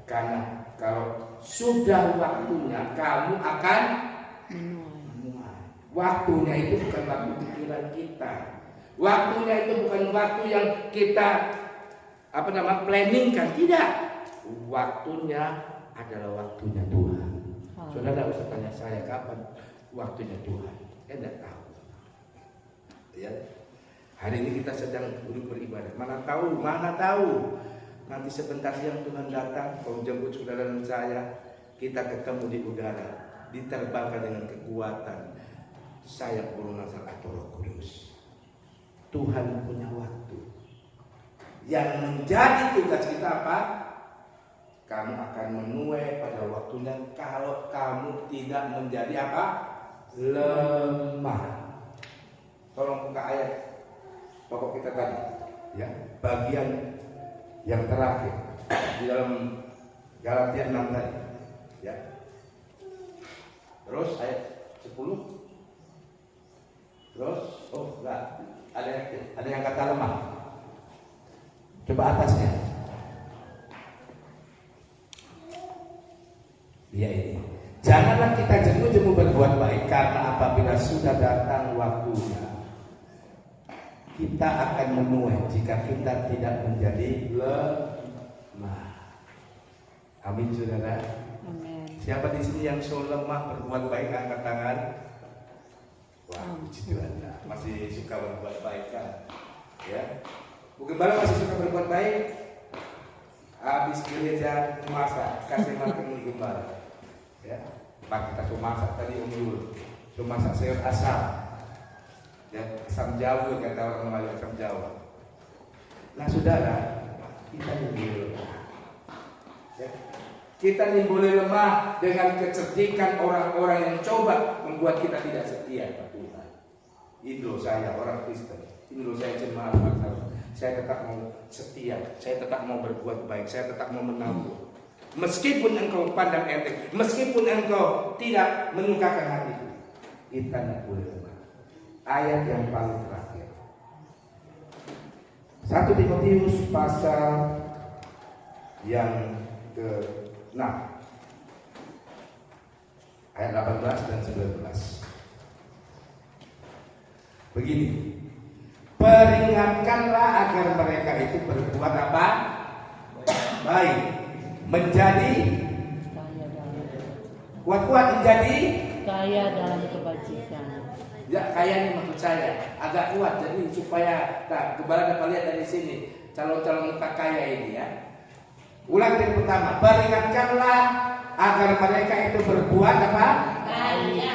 Karena kalau sudah waktunya kamu akan menuai. Waktunya itu bukan waktu pikiran kita. Waktunya itu bukan waktu yang kita planningkan, tidak. Waktunya adalah waktunya Tuhan. Saudara tidak usah tanya saya kapan waktunya Tuhan. Saya tidak tahu. Ya. Hari ini kita sedang duduk beribadah. Mana tahu. Nanti sebentar siang Tuhan datang, menjemput saudara dan saya. Kita ketemu di udara, diterbangkan dengan kekuatan sayap burung nasar atau Roh Kudus. Tuhan punya waktu. Yang menjadi tugas kita apa? Kamu akan menuai pada waktunya kalau kamu tidak menjadi apa? Lemah. Tolong buka ayat pokok kita tadi, ya, bagian yang terakhir di dalam Galatia 6 tadi, ya. Terus ayat 10. Terus, enggak, ada yang kata lemah. Coba atasnya. Ya ini. Janganlah kita jemu-jemu berbuat baik, karena apabila sudah datang waktunya kita akan menuai jika kita tidak menjadi lemah. Amin, saudara. Amin. Siapa di sini yang so lemah berbuat baik, angkat tangan. Wah, puji Tuhan. Masih suka berbuat baik kan? Ya. Mungkin masih suka berbuat baik. Habis gereja masak, kasih makan di gembala. Ya, Pak kita masak tadi umur, masak sayur asam. Ya, asam Jawa kata orang Melayu, asam Jawa. Nah, saudara, kita nimbul lemah. Ya. Kita nimbul lemah dengan kecerdikan orang-orang yang coba membuat kita tidak setia kepada Tuhan. Ini saya orang Kristen, ini saya jemaat bangsa. Saya tetap mau setia, saya tetap mau berbuat baik, saya tetap mau menabur. Meskipun engkau pandang enteng, meskipun engkau tidak menyukakan hatiku, kita tidak boleh lemah. Ayat yang paling terakhir, 1 Timotius pasal yang ke-6 ayat 18 dan 19. Begini, peringatkanlah agar mereka itu berbuat apa? Baik, menjadi kuat-kuat, menjadi kaya dalam kebajikan. Ya, kaya ini maksud saya agak kuat, jadi supaya kembali dapat lihat dari sini calon-calon muka kaya ini, ya. Ulang dari pertama, peringatkanlah agar mereka itu berbuat apa? Kaya.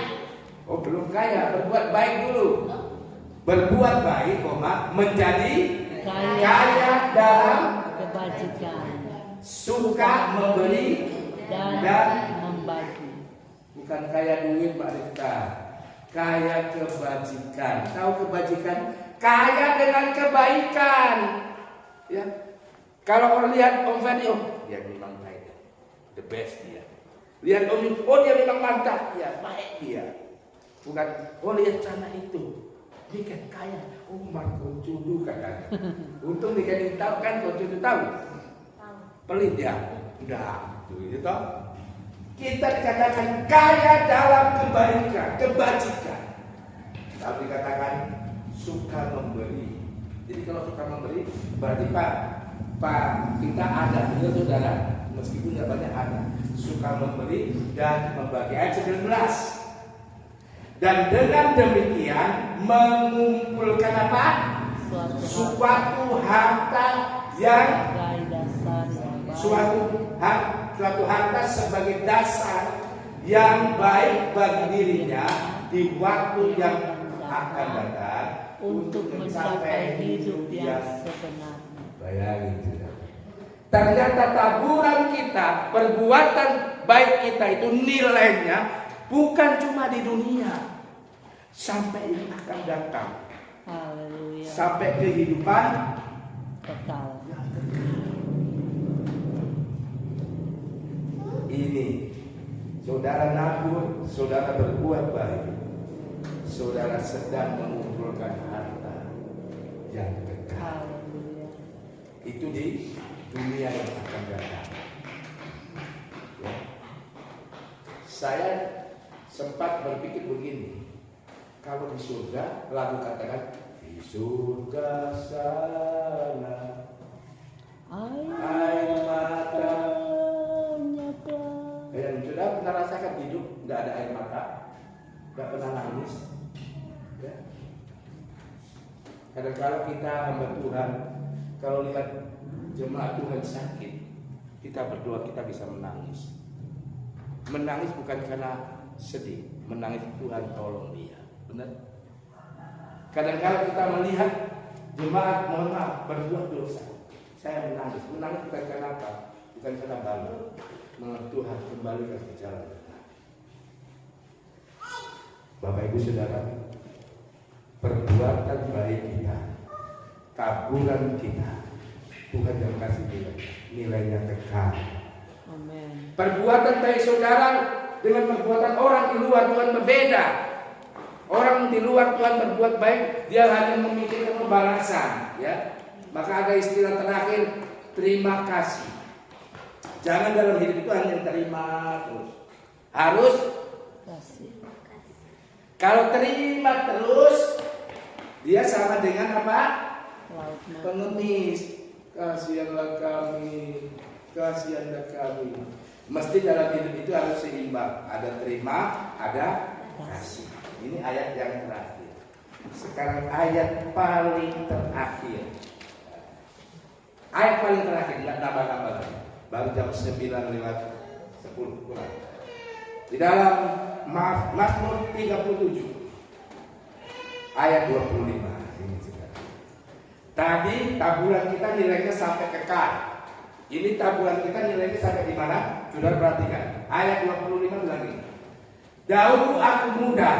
Oh, belum kaya, berbuat baik dulu. Berbuat baik, menjadi kaya dalam kebajikan, suka memberi dan membagi. Bukan kaya duit, Pak Rita. Kaya kebajikan. Tahu kebajikan? Kaya dengan kebaikan. Ya. Kalau orang lihat Om Ferdi, dia memang baik, the best dia. Lihat Om, dia memang mantap, ya baik dia. Bukan, lihat sana itu, dia kan kaya. Marco Cudu kan. Untung dikasih tahu kan, Marco Cudu tahu. Pelit ya, udah gitu. Kita dikatakan kaya dalam kebaikan, kebajikan. Tapi dikatakan suka memberi. Jadi kalau suka memberi, berarti Pak kita ada, ya saudara, meskipun tidak banyak ada, suka memberi dan membagi. Ayat 19. Dan dengan demikian mengumpulkan apa? Suatu harta yang suatu harta sebagai dasar yang baik bagi dirinya di waktu yang akan datang untuk mencapai hidup yang sebenarnya. Bayangin sudah. Ternyata taburan kita, perbuatan baik kita itu nilainya bukan cuma di dunia, sampai yang akan datang. Haleluya. Sampai kehidupan kekal. Ini saudara nabur, saudara berbuat baik, saudara sedang mengumpulkan harta yang kekal. Haleluya. Itu di dunia yang akan datang. Saya sempat berpikir begini, kalau di surga, lagu katakan di surga sana air mata. Dan sudah pernah rasakan hidup nggak ada air mata, nggak pernah nangis. Ya. Kadang-kadang kita hamba Tuhan, kalau lihat jemaat Tuhan sakit, kita berdoa kita bisa menangis. Menangis bukan karena sedih, menangis Tuhan tolong dia. Benar? Kadang-kadang kita melihat jemaat mohon maaf berbuat dosa, saya menangis. Menangis bukan karena apa? Bukan karena malu. Tuhan kembalikan ke jalan benar. Bapak Ibu Saudara, perbuatan baik kita, kaburan kita, Tuhan yang kasih nilainya kekal. Amin. Perbuatan baik saudara dengan perbuatan orang di luar Tuhan berbeda. Orang di luar Tuhan berbuat baik, dia hanya memikirkan pembalasan, ya. Maka ada istilah terakhir, terima kasih. Jangan dalam hidup itu hanya terima terus. Harus Kasih. kalau terima terus, dia sama dengan apa? Laut mati. Pengemis. Kasihanlah kami, kasihanlah kami. Mesti dalam hidup itu harus seimbang. Ada terima, ada kasih. Ini ayat yang terakhir. Sekarang ayat paling terakhir. Ayat paling terakhir, nggak nambah-nambah lagi. Baru jam 9 lewat 10 kurang. Di dalam Mazmur 37 ayat 25. Tadi taburan kita nilainya sampai kekal. Ini taburan kita nilainya sampai di mana? Saudara perhatikan. Ayat 25 bilang ini. Dahulu aku muda,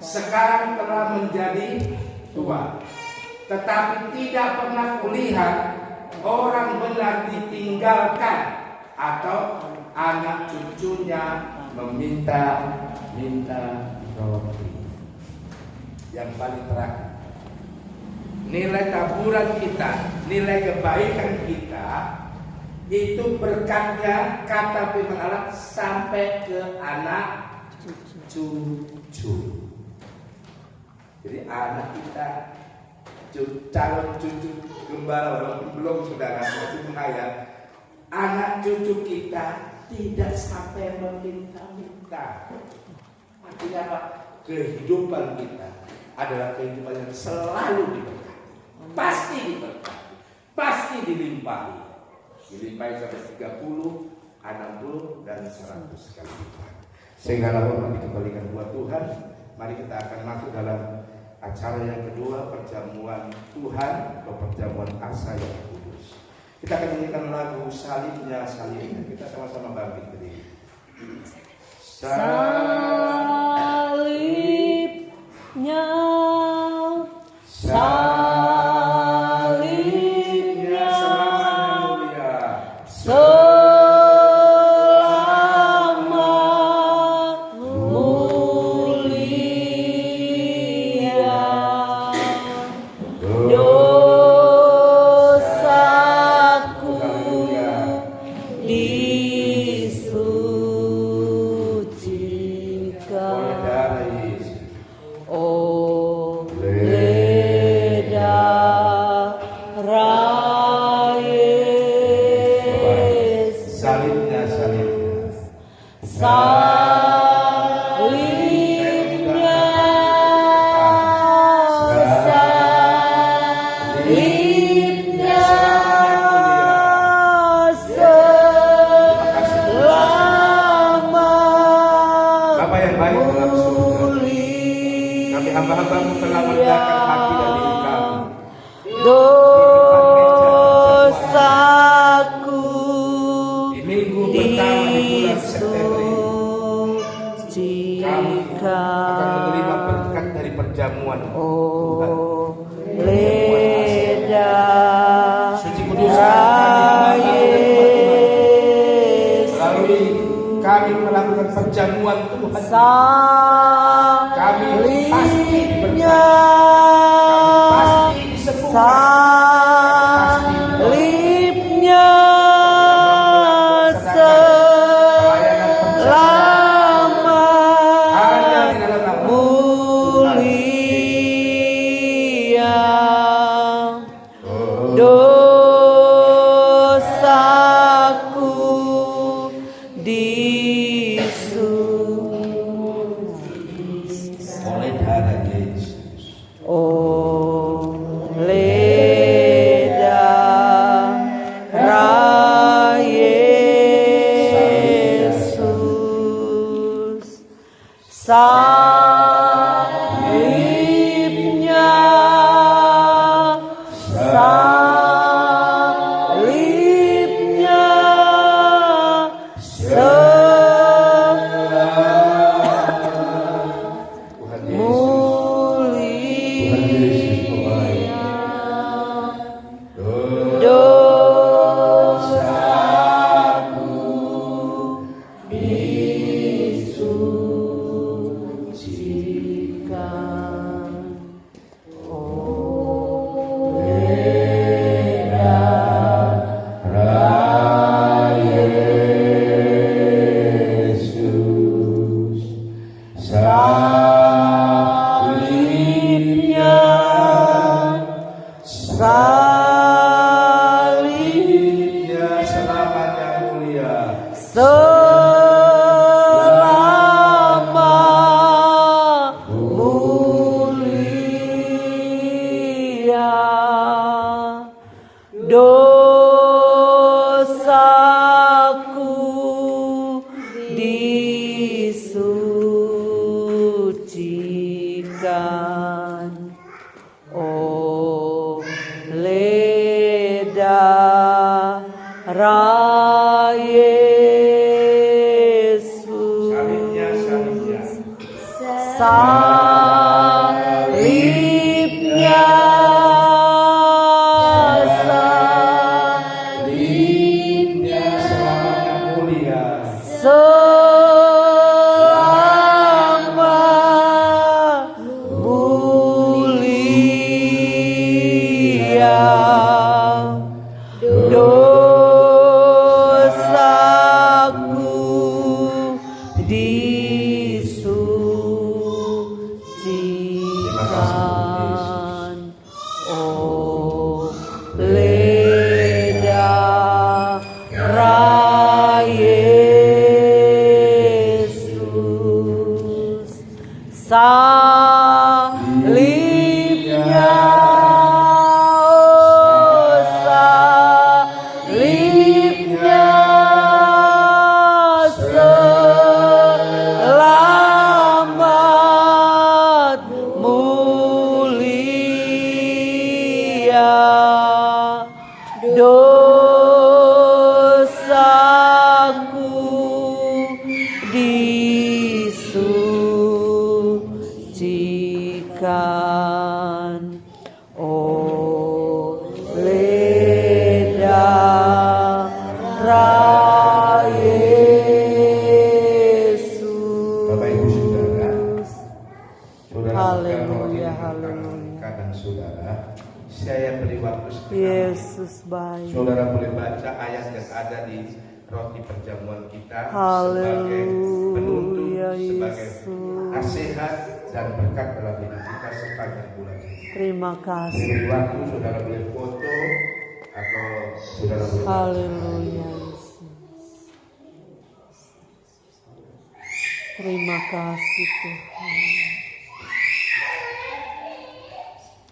sekarang telah menjadi tua. Tetapi tidak pernah kulihat orang benar ditinggalkan atau anak cucunya meminta roti. Yang paling terakhir, nilai taburan kita, nilai kebaikan kita itu berkatnya kata firman Allah sampai ke anak cucu. Jadi anak kita, calon cucu gembala walaupun belum saudara masih menghayal, anak cucu kita tidak sampai meminta-minta. Artinya apa? Kehidupan kita adalah kehidupan yang selalu diberkati, pasti diberkati, pasti dilimpahi, sampai 30, 60 dan 100 kali lipat. Segala hormat dikembalikan buat Tuhan. Mari kita akan masuk dalam acara yang kedua, perjamuan Tuhan atau perjamuan asa yang kudus. Kita akan menyanyikan lagu salibnya, salibnya. Kita sama-sama bangkit berdiri. Salibnya, salibnya, selamat mulia, dosaku disucikan oleh darah Yesus. Salibnya, Salibnya, salibnya, selamat Bapa yang baik dalam surga, kami hamba-hambamu telah meletakkan hati dan diri kami dosaku di minggu pertama di bulan September ini. Kami akan menerima berkat dari perjamuan Tuhan. oleh Suci kudus darah melalui kami melakukan perjamuan Tuhan. Kami pasti salibnya, pasti disembuhkan. salibnya, Pelayanan perjamuan dosaku disusah oleh darah Yesus. Oleh darah Yesus, salibnya, salibnya, Salibnya selamat yang mulia. selama mulia dosaku disucikan oleh darah Yesus. Salibnya, salibnya. Salibnya, salibnya, Selamat yang mulia. selama mulia dosaku disucikan oleh darah Yesus, salibnya, oh, salibnya, selamat mulia dosaku disucikan oleh darah Yesus. Bapak Ibu Saudara, Haleluya, haleluya. Kadang saudara, saya beri waktu sebentar. Yesus baik. Saudara boleh baca ayat yang ada di roti perjamuan kita Haleluya, sebagai penuntun, sebagai Yesus. nasihat dan berkat dalam hidup kita sepanjang bulan ini. Terima kasih. Beri waktu saudara boleh foto atau saudara boleh baca. Haleluya, Yesus. Terima kasih Tuhan.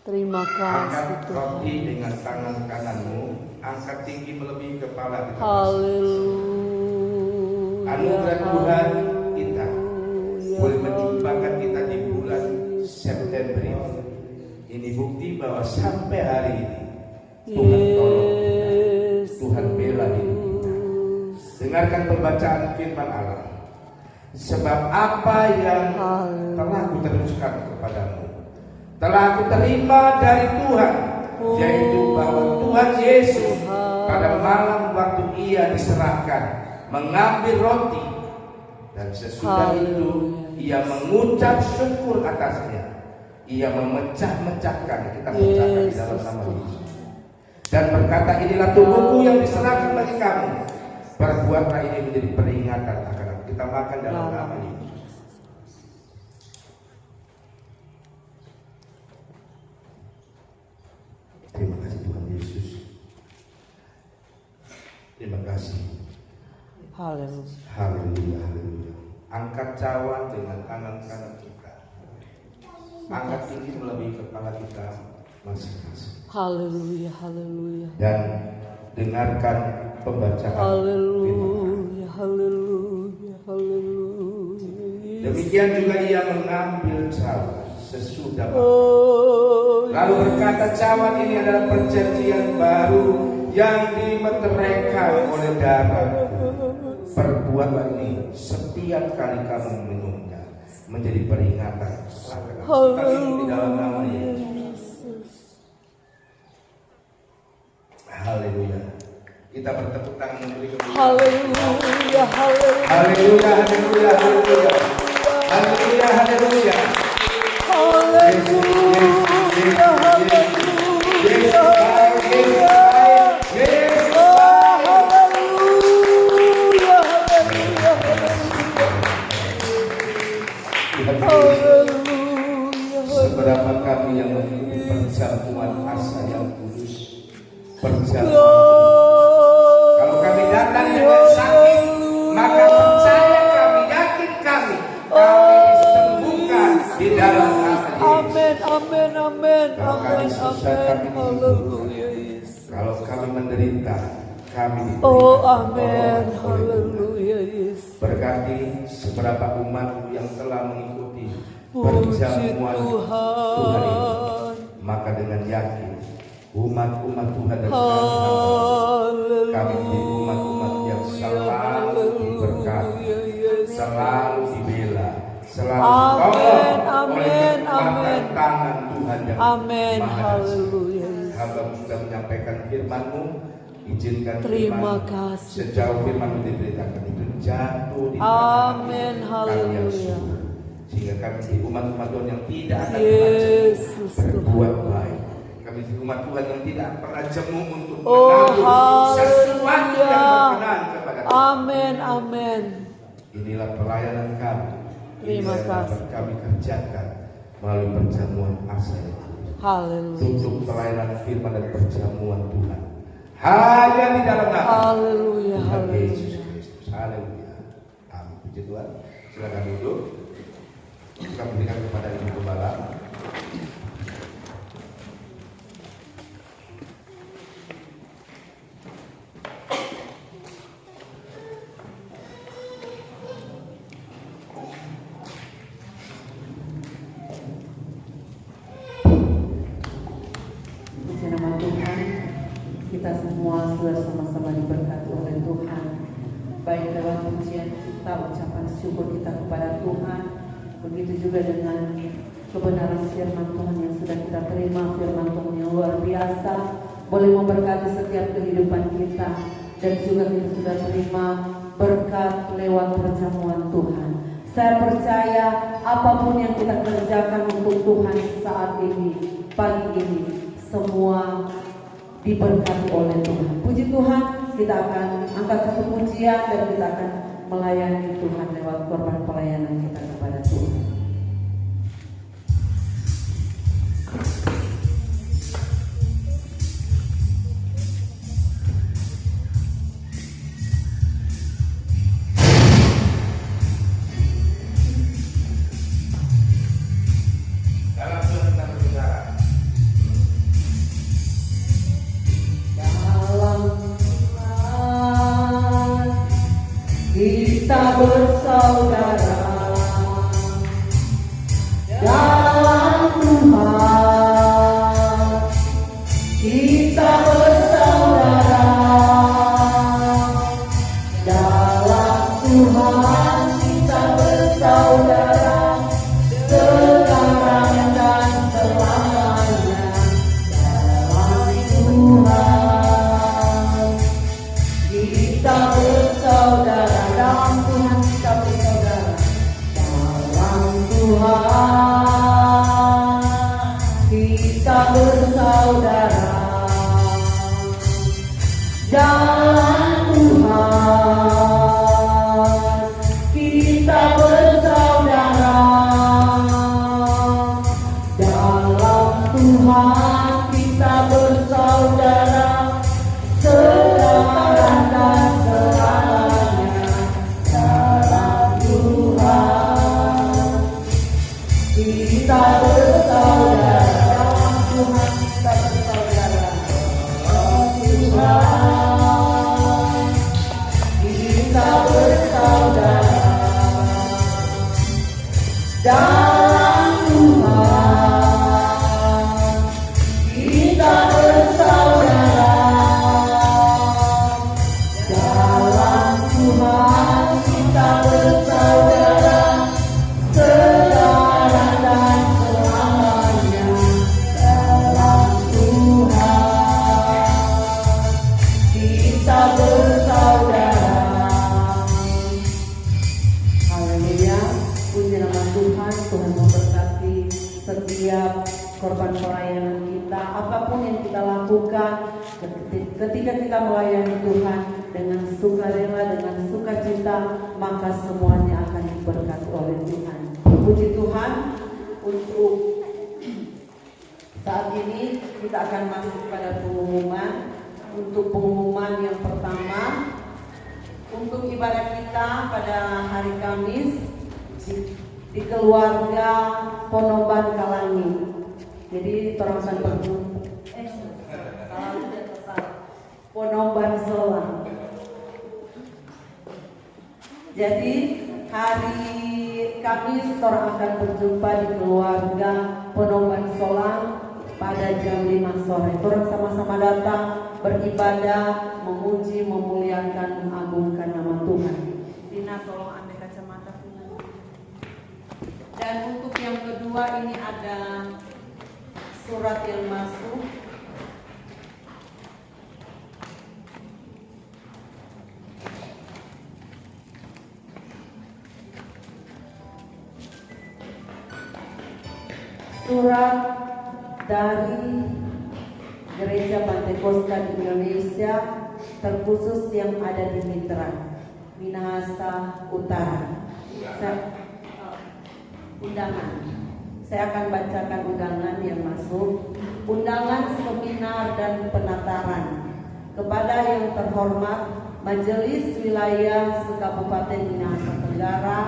Terima kasih Angkat Tuhan. roti dengan tangan kananmu, angkat tinggi melebihi kepala kita. Haleluya. Anugerah Tuhan kita Haleluya. boleh menjumpakan kita di bulan September ini. Ini bukti bahwa sampai hari ini Tuhan tolong kita, Tuhan bela hidup kita. Dengarkan pembacaan firman Allah. Sebab apa yang telah kuteruskan kepadamu telah aku terima dari Tuhan, yaitu bahwa Tuhan Yesus pada malam waktu ia diserahkan mengambil roti, dan sesudah itu ia mengucap syukur atasnya, ia memecah-mecahkan, kita pecahkan di dalam nama Yesus, dan berkata, inilah tubuhku yang diserahkan bagi kamu, perbuatlah ini menjadi peringatan akan aku. Kita makan dalam nama Yesus. kasih. Haleluya. Haleluya, haleluya. Angkat cawan dengan tangan kanan kita. Angkat tinggi melebihi kepala kita masing-masing. Haleluya, haleluya. Dan dengarkan pembacaan firman. Haleluya, haleluya, haleluya. Demikian juga ia mengambil cawan sesudah makan. Oh, Lalu berkata, cawan ini adalah perjanjian baru yang dimeteraikan oleh darahku. Perbuatlah ini setiap kali kamu minumnya menjadi peringatan akan aku. Kita minum di dalam nama Yesus. Haleluya. Kita bertepuk tangan memberi kemuliaan. haleluya, haleluya. Haleluya, haleluya, haleluya. Haleluya, haleluya. Seberapa kami yang mengikuti perjamuan asa yang kudus, kalau kami datang dengan sakit, maka percaya kami, yakin kami disembuhkan di dalam nama Yesus. Amin, amin, amin, Kalau kami amin, susah, amin. kami Haleluya, Yesus. Kalau kami menderita, kami diberikan Oh, amin, pertolongan oleh Tuhan. haleluya, Yesus. Berkati seberapa umat yang telah mengikuti Puji perjamuan Tuhan ini, Tuhan. maka dengan yakin umat-umat Tuhan dan Haleluya. kami menjadi umat-umat yang selalu diberkati, selalu dibela, selalu ditolong oleh Amin, kekuatan amin. tangan Tuhan yang Amin, Maha Dahsyat. haleluya. Hamba sudah menyampaikan firman-Mu, izinkan Terima firman kasih. sejauh firman diberitakan itu jatuh di Amin, kami yang haleluya. subur, sehingga kami menjadi umat-umat Tuhan yang tidak akan Yesus pernah Tuhan. berbuat baik. Kami menjadi umat Tuhan yang tidak pernah jemu untuk Oh, menabur sesuatu yang haleluya. berkenan kepada Tuhan. Amin, amin. Inilah pelayanan kami. Terima Inilah yang dapat kasih. kami kerjakan melalui perjamuan asa yang kudus. Haleluya. Untuk pelayanan firman dan perjamuan Tuhan hanya di dalam nama Haleluya, Tuhan haleluya. Yesus Kristus. Haleluya. Amin. Puji Tuhan. Silakan duduk. Kita berikan kepada Ibu Gembala. Puji nama Tuhan, kita semua sudah sama-sama diberkati oleh Tuhan. Baik lewat pujian kita, ucapan syukur kita kepada Tuhan, begitu juga dengan kebenaran firman Tuhan yang sudah kita terima, firman Tuhan yang luar biasa, boleh memberkati setiap kehidupan kita, dan juga kita sudah terima berkat lewat perjamuan Tuhan. Saya percaya apapun yang kita kerjakan untuk Tuhan saat ini, pagi ini, semua diberkati oleh Tuhan. Puji Tuhan, kita akan angkat satu pujian dan kita akan melayani Tuhan lewat korban pelayanan kita kepada Tuhan. Dalam Tuhan kita berbicara. Dalam Tuhan kita bersaudara. Dalam Tuhan kita bersaudara. Dalam Tuhan kita bersaudara. Sekarang dan selamanya. Dalam Tuhan kita bersaudara. Dalam Tuhan kita bersaudara. Dalam Tuhan kita bersaudara. bersaudara. Oh Tuhan, kita bersaudara dalam Tuhan, kita bersaudara dalam Tuhan, kita bersaudara sekarang dan selamanya dalam Tuhan, kita bersaudara. Haleluya, puji nama Tuhan. Tuhan memberkati setiap korban pelayanan kita, apapun yang kita lakukan, ketika kita melayani Tuhan dengan sukarela, dengan sukacita, maka semuanya akan diberkati oleh Tuhan. Puji Tuhan. Untuk saat ini kita akan masuk pada pengumuman. Untuk pengumuman yang pertama, untuk ibadah kita pada hari Kamis di keluarga Ponoban Kalangi. Jadi terangkan Ponoban Solang. Jadi hari Kamis orang akan berjumpa di keluarga Ponoban Solang pada jam 5 sore. Orang sama-sama datang beribadah, memuji, memuliakan, mengagungkan nama Tuhan. Dina tolong ambil kacamata. Dan untuk yang kedua ini ada surat yang masuk. Surat dari Gereja Pantekosta di Indonesia, terkhusus yang ada di Mitra, Minahasa Utara. Undangan. Saya akan bacakan undangan yang masuk. Undangan seminar dan penataran kepada yang terhormat Majelis Wilayah Kabupaten Minahasa Tenggara,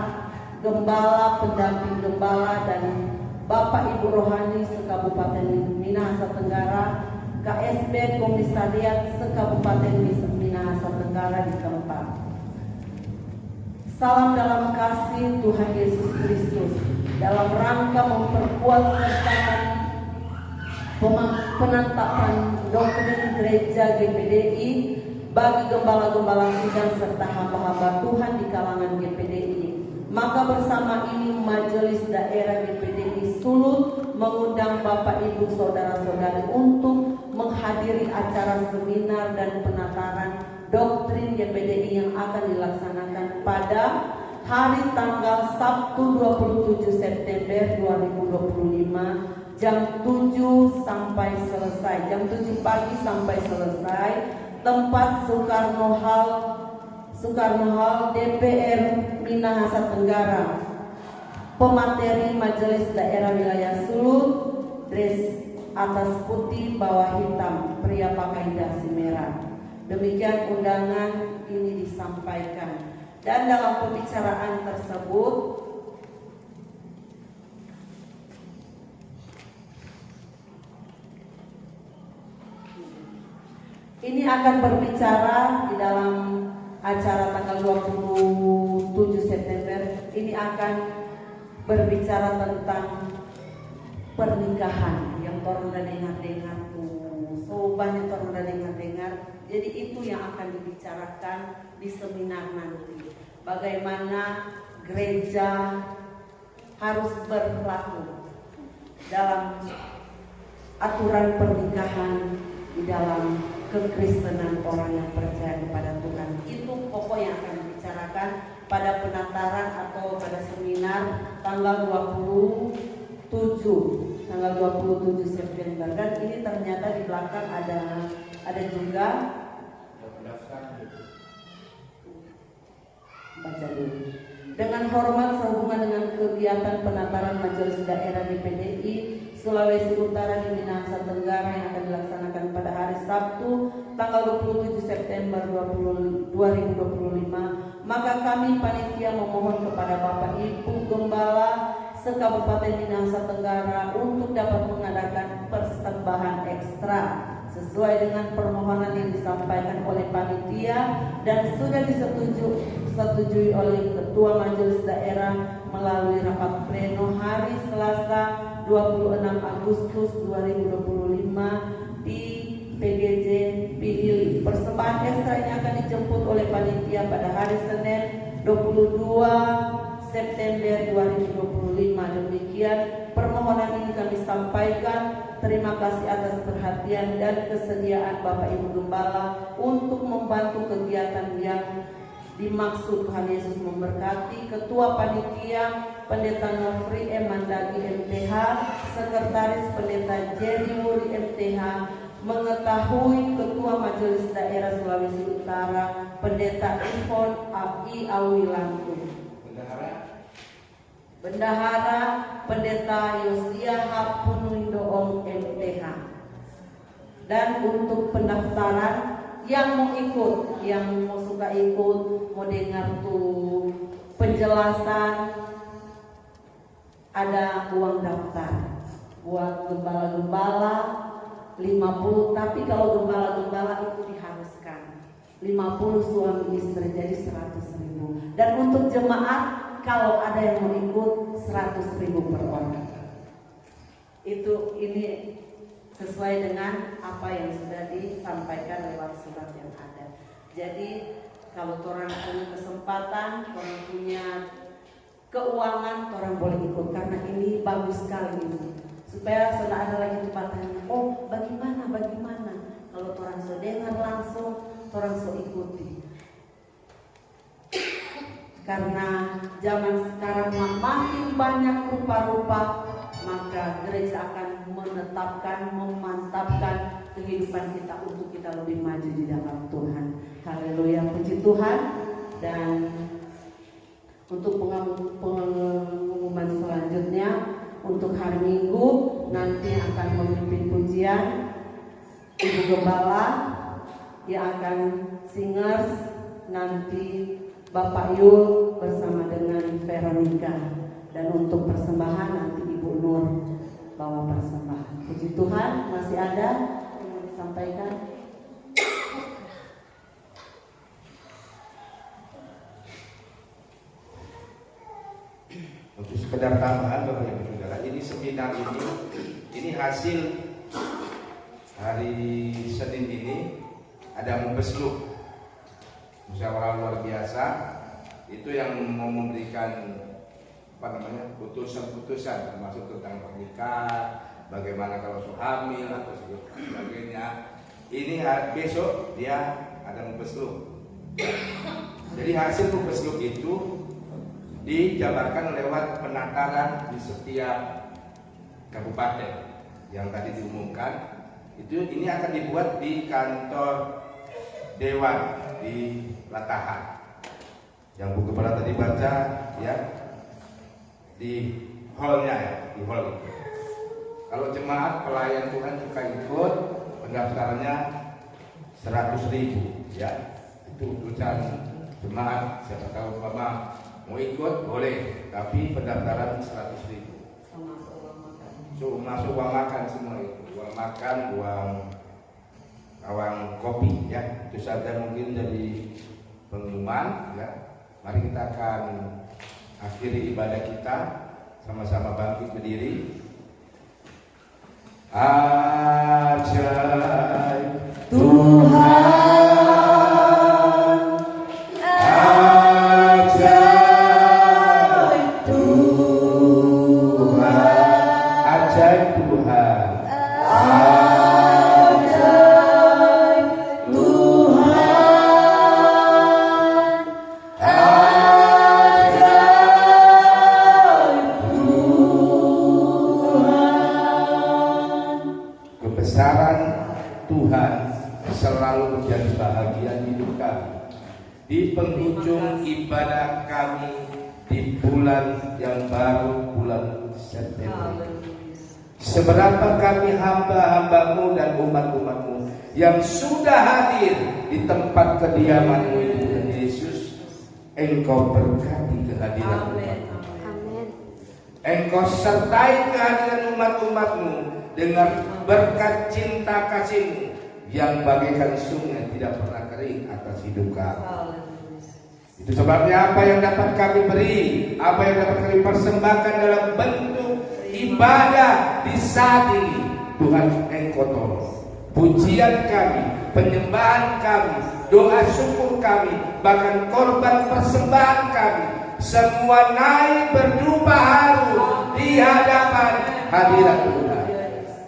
Gembala, pendamping Gembala dan Bapak Ibu Rohani Kabupaten Minahasa Tenggara, KSB Komisariat Kabupaten Minahasa Tenggara di tempat. Salam dalam kasih Tuhan Yesus Kristus dalam rangka memperkuat serta penetapan doktrin gereja GPDI bagi gembala-gembala sidang serta hamba-hamba Tuhan di kalangan GPDI. Maka bersama ini Majelis Daerah GPDI Sulut mengundang Bapak Ibu Saudara-saudari untuk menghadiri acara seminar dan penataran doktrin GPDI yang akan dilaksanakan pada hari tanggal Sabtu 27 September 2025 jam 7 sampai selesai, jam 7 pagi sampai selesai. Tempat Soekarno Hall DPR Minahasa Tenggara. Pemateri Majelis Daerah Wilayah Sulut, dress atas putih bawah hitam, pria pakai dasi merah. Demikian undangan ini disampaikan. Dan dalam pembicaraan tersebut ini akan berbicara di dalam acara tanggal 27 September ini akan berbicara tentang pernikahan yang orang udah dengar-dengar tuh, so banyak orang udah dengar-dengar. Jadi itu yang akan dibicarakan di seminar nanti. Bagaimana gereja harus berlaku dalam aturan pernikahan di dalam kekristenan orang yang percaya kepada Tuhan. Itu pokok yang akan dibicarakan pada penataran atau pada seminar tanggal 27 September. Dan ini ternyata di belakang ada juga baca dulu. Dengan hormat sehubungan dengan kegiatan penataran Majelis Daerah DPDI Sulawesi Utara di Minahasa Tenggara yang akan dilaksanakan pada hari Sabtu tanggal 27 September 2025, maka kami panitia memohon kepada Bapak Ibu Gembala se-Kabupaten Minahasa Tenggara untuk dapat mengadakan persembahan ekstra sesuai dengan permohonan yang disampaikan oleh panitia dan sudah disetujui oleh Ketua Majelis Daerah melalui rapat pleno hari Selasa 26 Agustus 2025 di PGJ Pihili. Persembahan ekstra ini akan dijemput oleh panitia pada hari Senin 22 September 2025. Demikian permohonan ini kami sampaikan. Terima kasih atas perhatian dan kesediaan Bapak Ibu Gembala untuk membantu kegiatan yang dimaksud. Tuhan Yesus memberkati. Ketua Panitia Pendeta Nofri M. Mandagi MTH, Sekretaris Pendeta Jerry Wuri MTH, mengetahui Ketua Majelis Daerah Sulawesi Utara Pendeta Ivon I. Awilantu, Bendahara Pendeta Yosia H. Punuindoong MTH. Dan untuk pendaftaran yang mau ikut, yang mau suka ikut, mau dengar tuh penjelasan, ada uang daftar buat gembala-gembala 50, tapi kalau gembala-gembala itu diharuskan 50 suami istri, jadi 100.000. Dan untuk jemaat kalau ada yang mau ikut 100.000 per orang. Ini sesuai dengan apa yang sudah disampaikan lewat surat yang ada. Jadi kalau orang punya kesempatan, orang punya keuangan, orang boleh ikut karena ini bagus sekali ini. Supaya sudah ada lagi tempatnya. Oh, bagaimana? Kalau orang sudah dengar langsung, orang sudah ikuti. Karena zaman sekarang makin banyak rupa-rupa, maka gereja akan menetapkan, memantapkan kehidupan kita untuk kita lebih maju di dalam Tuhan. Haleluya, puji Tuhan. Dan untuk pengumuman selanjutnya, untuk hari Minggu nanti akan memimpin pujian Ibu Gembala, yang akan singers nanti Bapak Yul bersama dengan Veronica. Dan untuk persembahan nanti Ibu Nur bawa persembahan. Puji Tuhan, masih ada yang mau disampaikan? Untuk sekedar tambahan Bapak Ibu Saudara, ini seminar ini hasil hari Senin ini ada Mubesluh, musyawarah luar biasa, itu yang mau memberikan putusan-putusan termasuk tentang pernikahan, bagaimana kalau hamil atau sebagainya. Ini besok dia ada Mubesluh. Jadi hasil Mubesluh itu dijabarkan lewat penataran di setiap kabupaten yang tadi diumumkan. Ini akan dibuat di kantor Dewan di Latahan. Yang Bu Kepala tadi baca ya, di hallnya ya, di hall itu. Kalau jemaat pelayan Tuhan suka ikut, pendaftarannya 100.000 ya. Itu urusan jemaat, siapa tahu Mama mau ikut boleh, tapi pendaftaran 100.000. Masuk uang makan semua itu, uang makan, uang kopi ya. Itu saja mungkin jadi pengumuman ya. Mari kita akan akhiri ibadah kita, sama-sama bangkit berdiri. Ajaib Tuhan. Di penghujung ibadah kami di bulan yang baru, bulan September, seberapa kami hamba-hambamu dan umat-umatmu yang sudah hadir di tempat kediamanmu Tuhan Yesus, Engkau berkati kehadiran umatmu. Engkau sertai kehadiran umat-umatmu dengan berkat cinta kasih-Mu yang bagaikan sungai tidak pernah kering atas hidup kami. Itu sebabnya apa yang dapat kami beri, apa yang dapat kami persembahkan dalam bentuk ibadah di saat ini, Tuhan Engkau tolong. Pujian kami, penyembahan kami, doa syukur kami, bahkan korban persembahan kami, semua naik berdupa harum di hadapan hadirat Tuhan.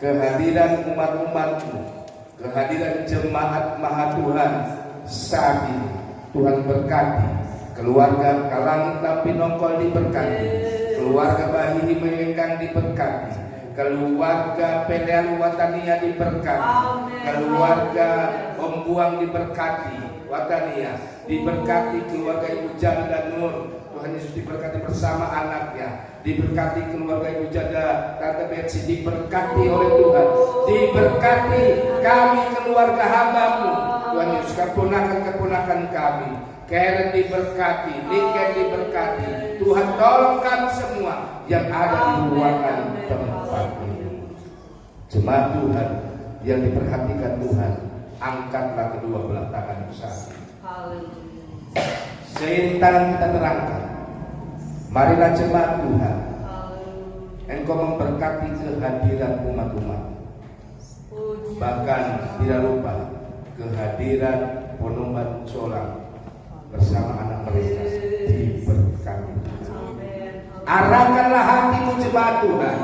Kehadiran umat-umat-Mu, kehadiran jemaat Maha Tuhan saat ini, Tuhan berkati keluarga Kalangit Lampi Nongkol diberkati, keluarga Bahihi Mengengkang diberkati, keluarga Pelealu Watania diberkati, keluarga Om Buang diberkati, Watania diberkati, keluarga Ibu Janda Nur, Tuhan Yesus diberkati bersama anaknya, diberkati keluarga Ibu Janda Tante Betsy, diberkati oleh Tuhan, diberkati kami keluarga hamba-Mu, Tuhan Yesus, keponakan-keponakan kami, Karen diberkati, Niken diberkati, Tuhan tolong kami semua yang ada di ruangan tempat ini. Jemaat Tuhan yang diperhatikan Tuhan, angkatlah kedua belah tangan saat ini. Seiring tangan kita terangkat, marilah jemaat Tuhan, Engkau memberkati kehadiran umat-umat. Bahkan tidak lupa kehadiran Ponoman Colang bersama anak mereka diberkati. Arahkanlah hatimu jemaat Tuhan,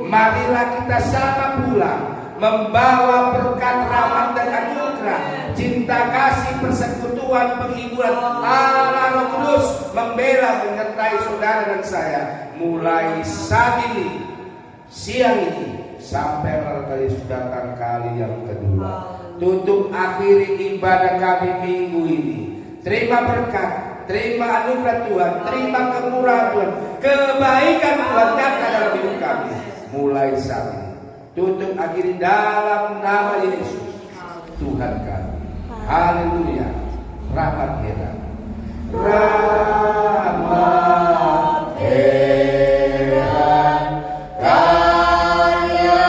marilah kita sama pula membawa berkat rahmat dan anugerah, cinta kasih, persekutuan, penghiburan Allah Roh Kudus membela menyertai saudara dan saya mulai saat ini, siang ini, sampai kali datang kali yang kedua. Tutup akhiri ibadah kami minggu ini. Terima berkat, terima anugerah Tuhan, terima kemurahan Tuhan, kebaikan Tuhan nyata dalam hidup kami mulai saat ini. Tutup akhiri dalam nama Yesus Tuhan kami. Haleluya. Rahmat heran, rahmat heran, karya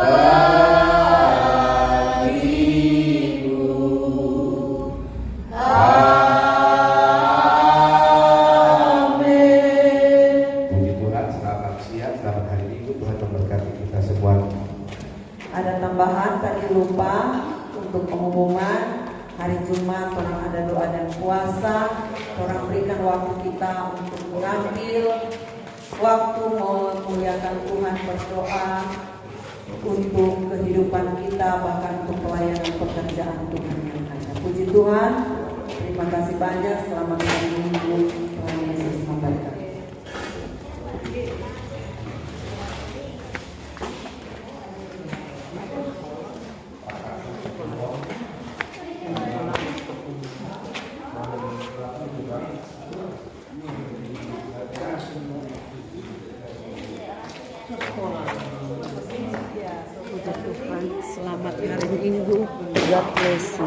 bagimu. Amin. Puji Tuhan, selamat siang, selamat hari Minggu. Tuhan memberkati kita semua. Ada tambahan tadi lupa untuk pengumuman hari Jumat, orang ada doa dan puasa, orang berikan waktu kita untuk mengambil waktu memuliakan Tuhan, berdoa untuk kehidupan kita, bahkan untuk pelayanan pekerjaan Tuhan yang ada. Puji Tuhan, terima kasih banyak, selamat hari Minggu, Tuhan Yesus memberkati. Selamat hari Minggu, God bless you.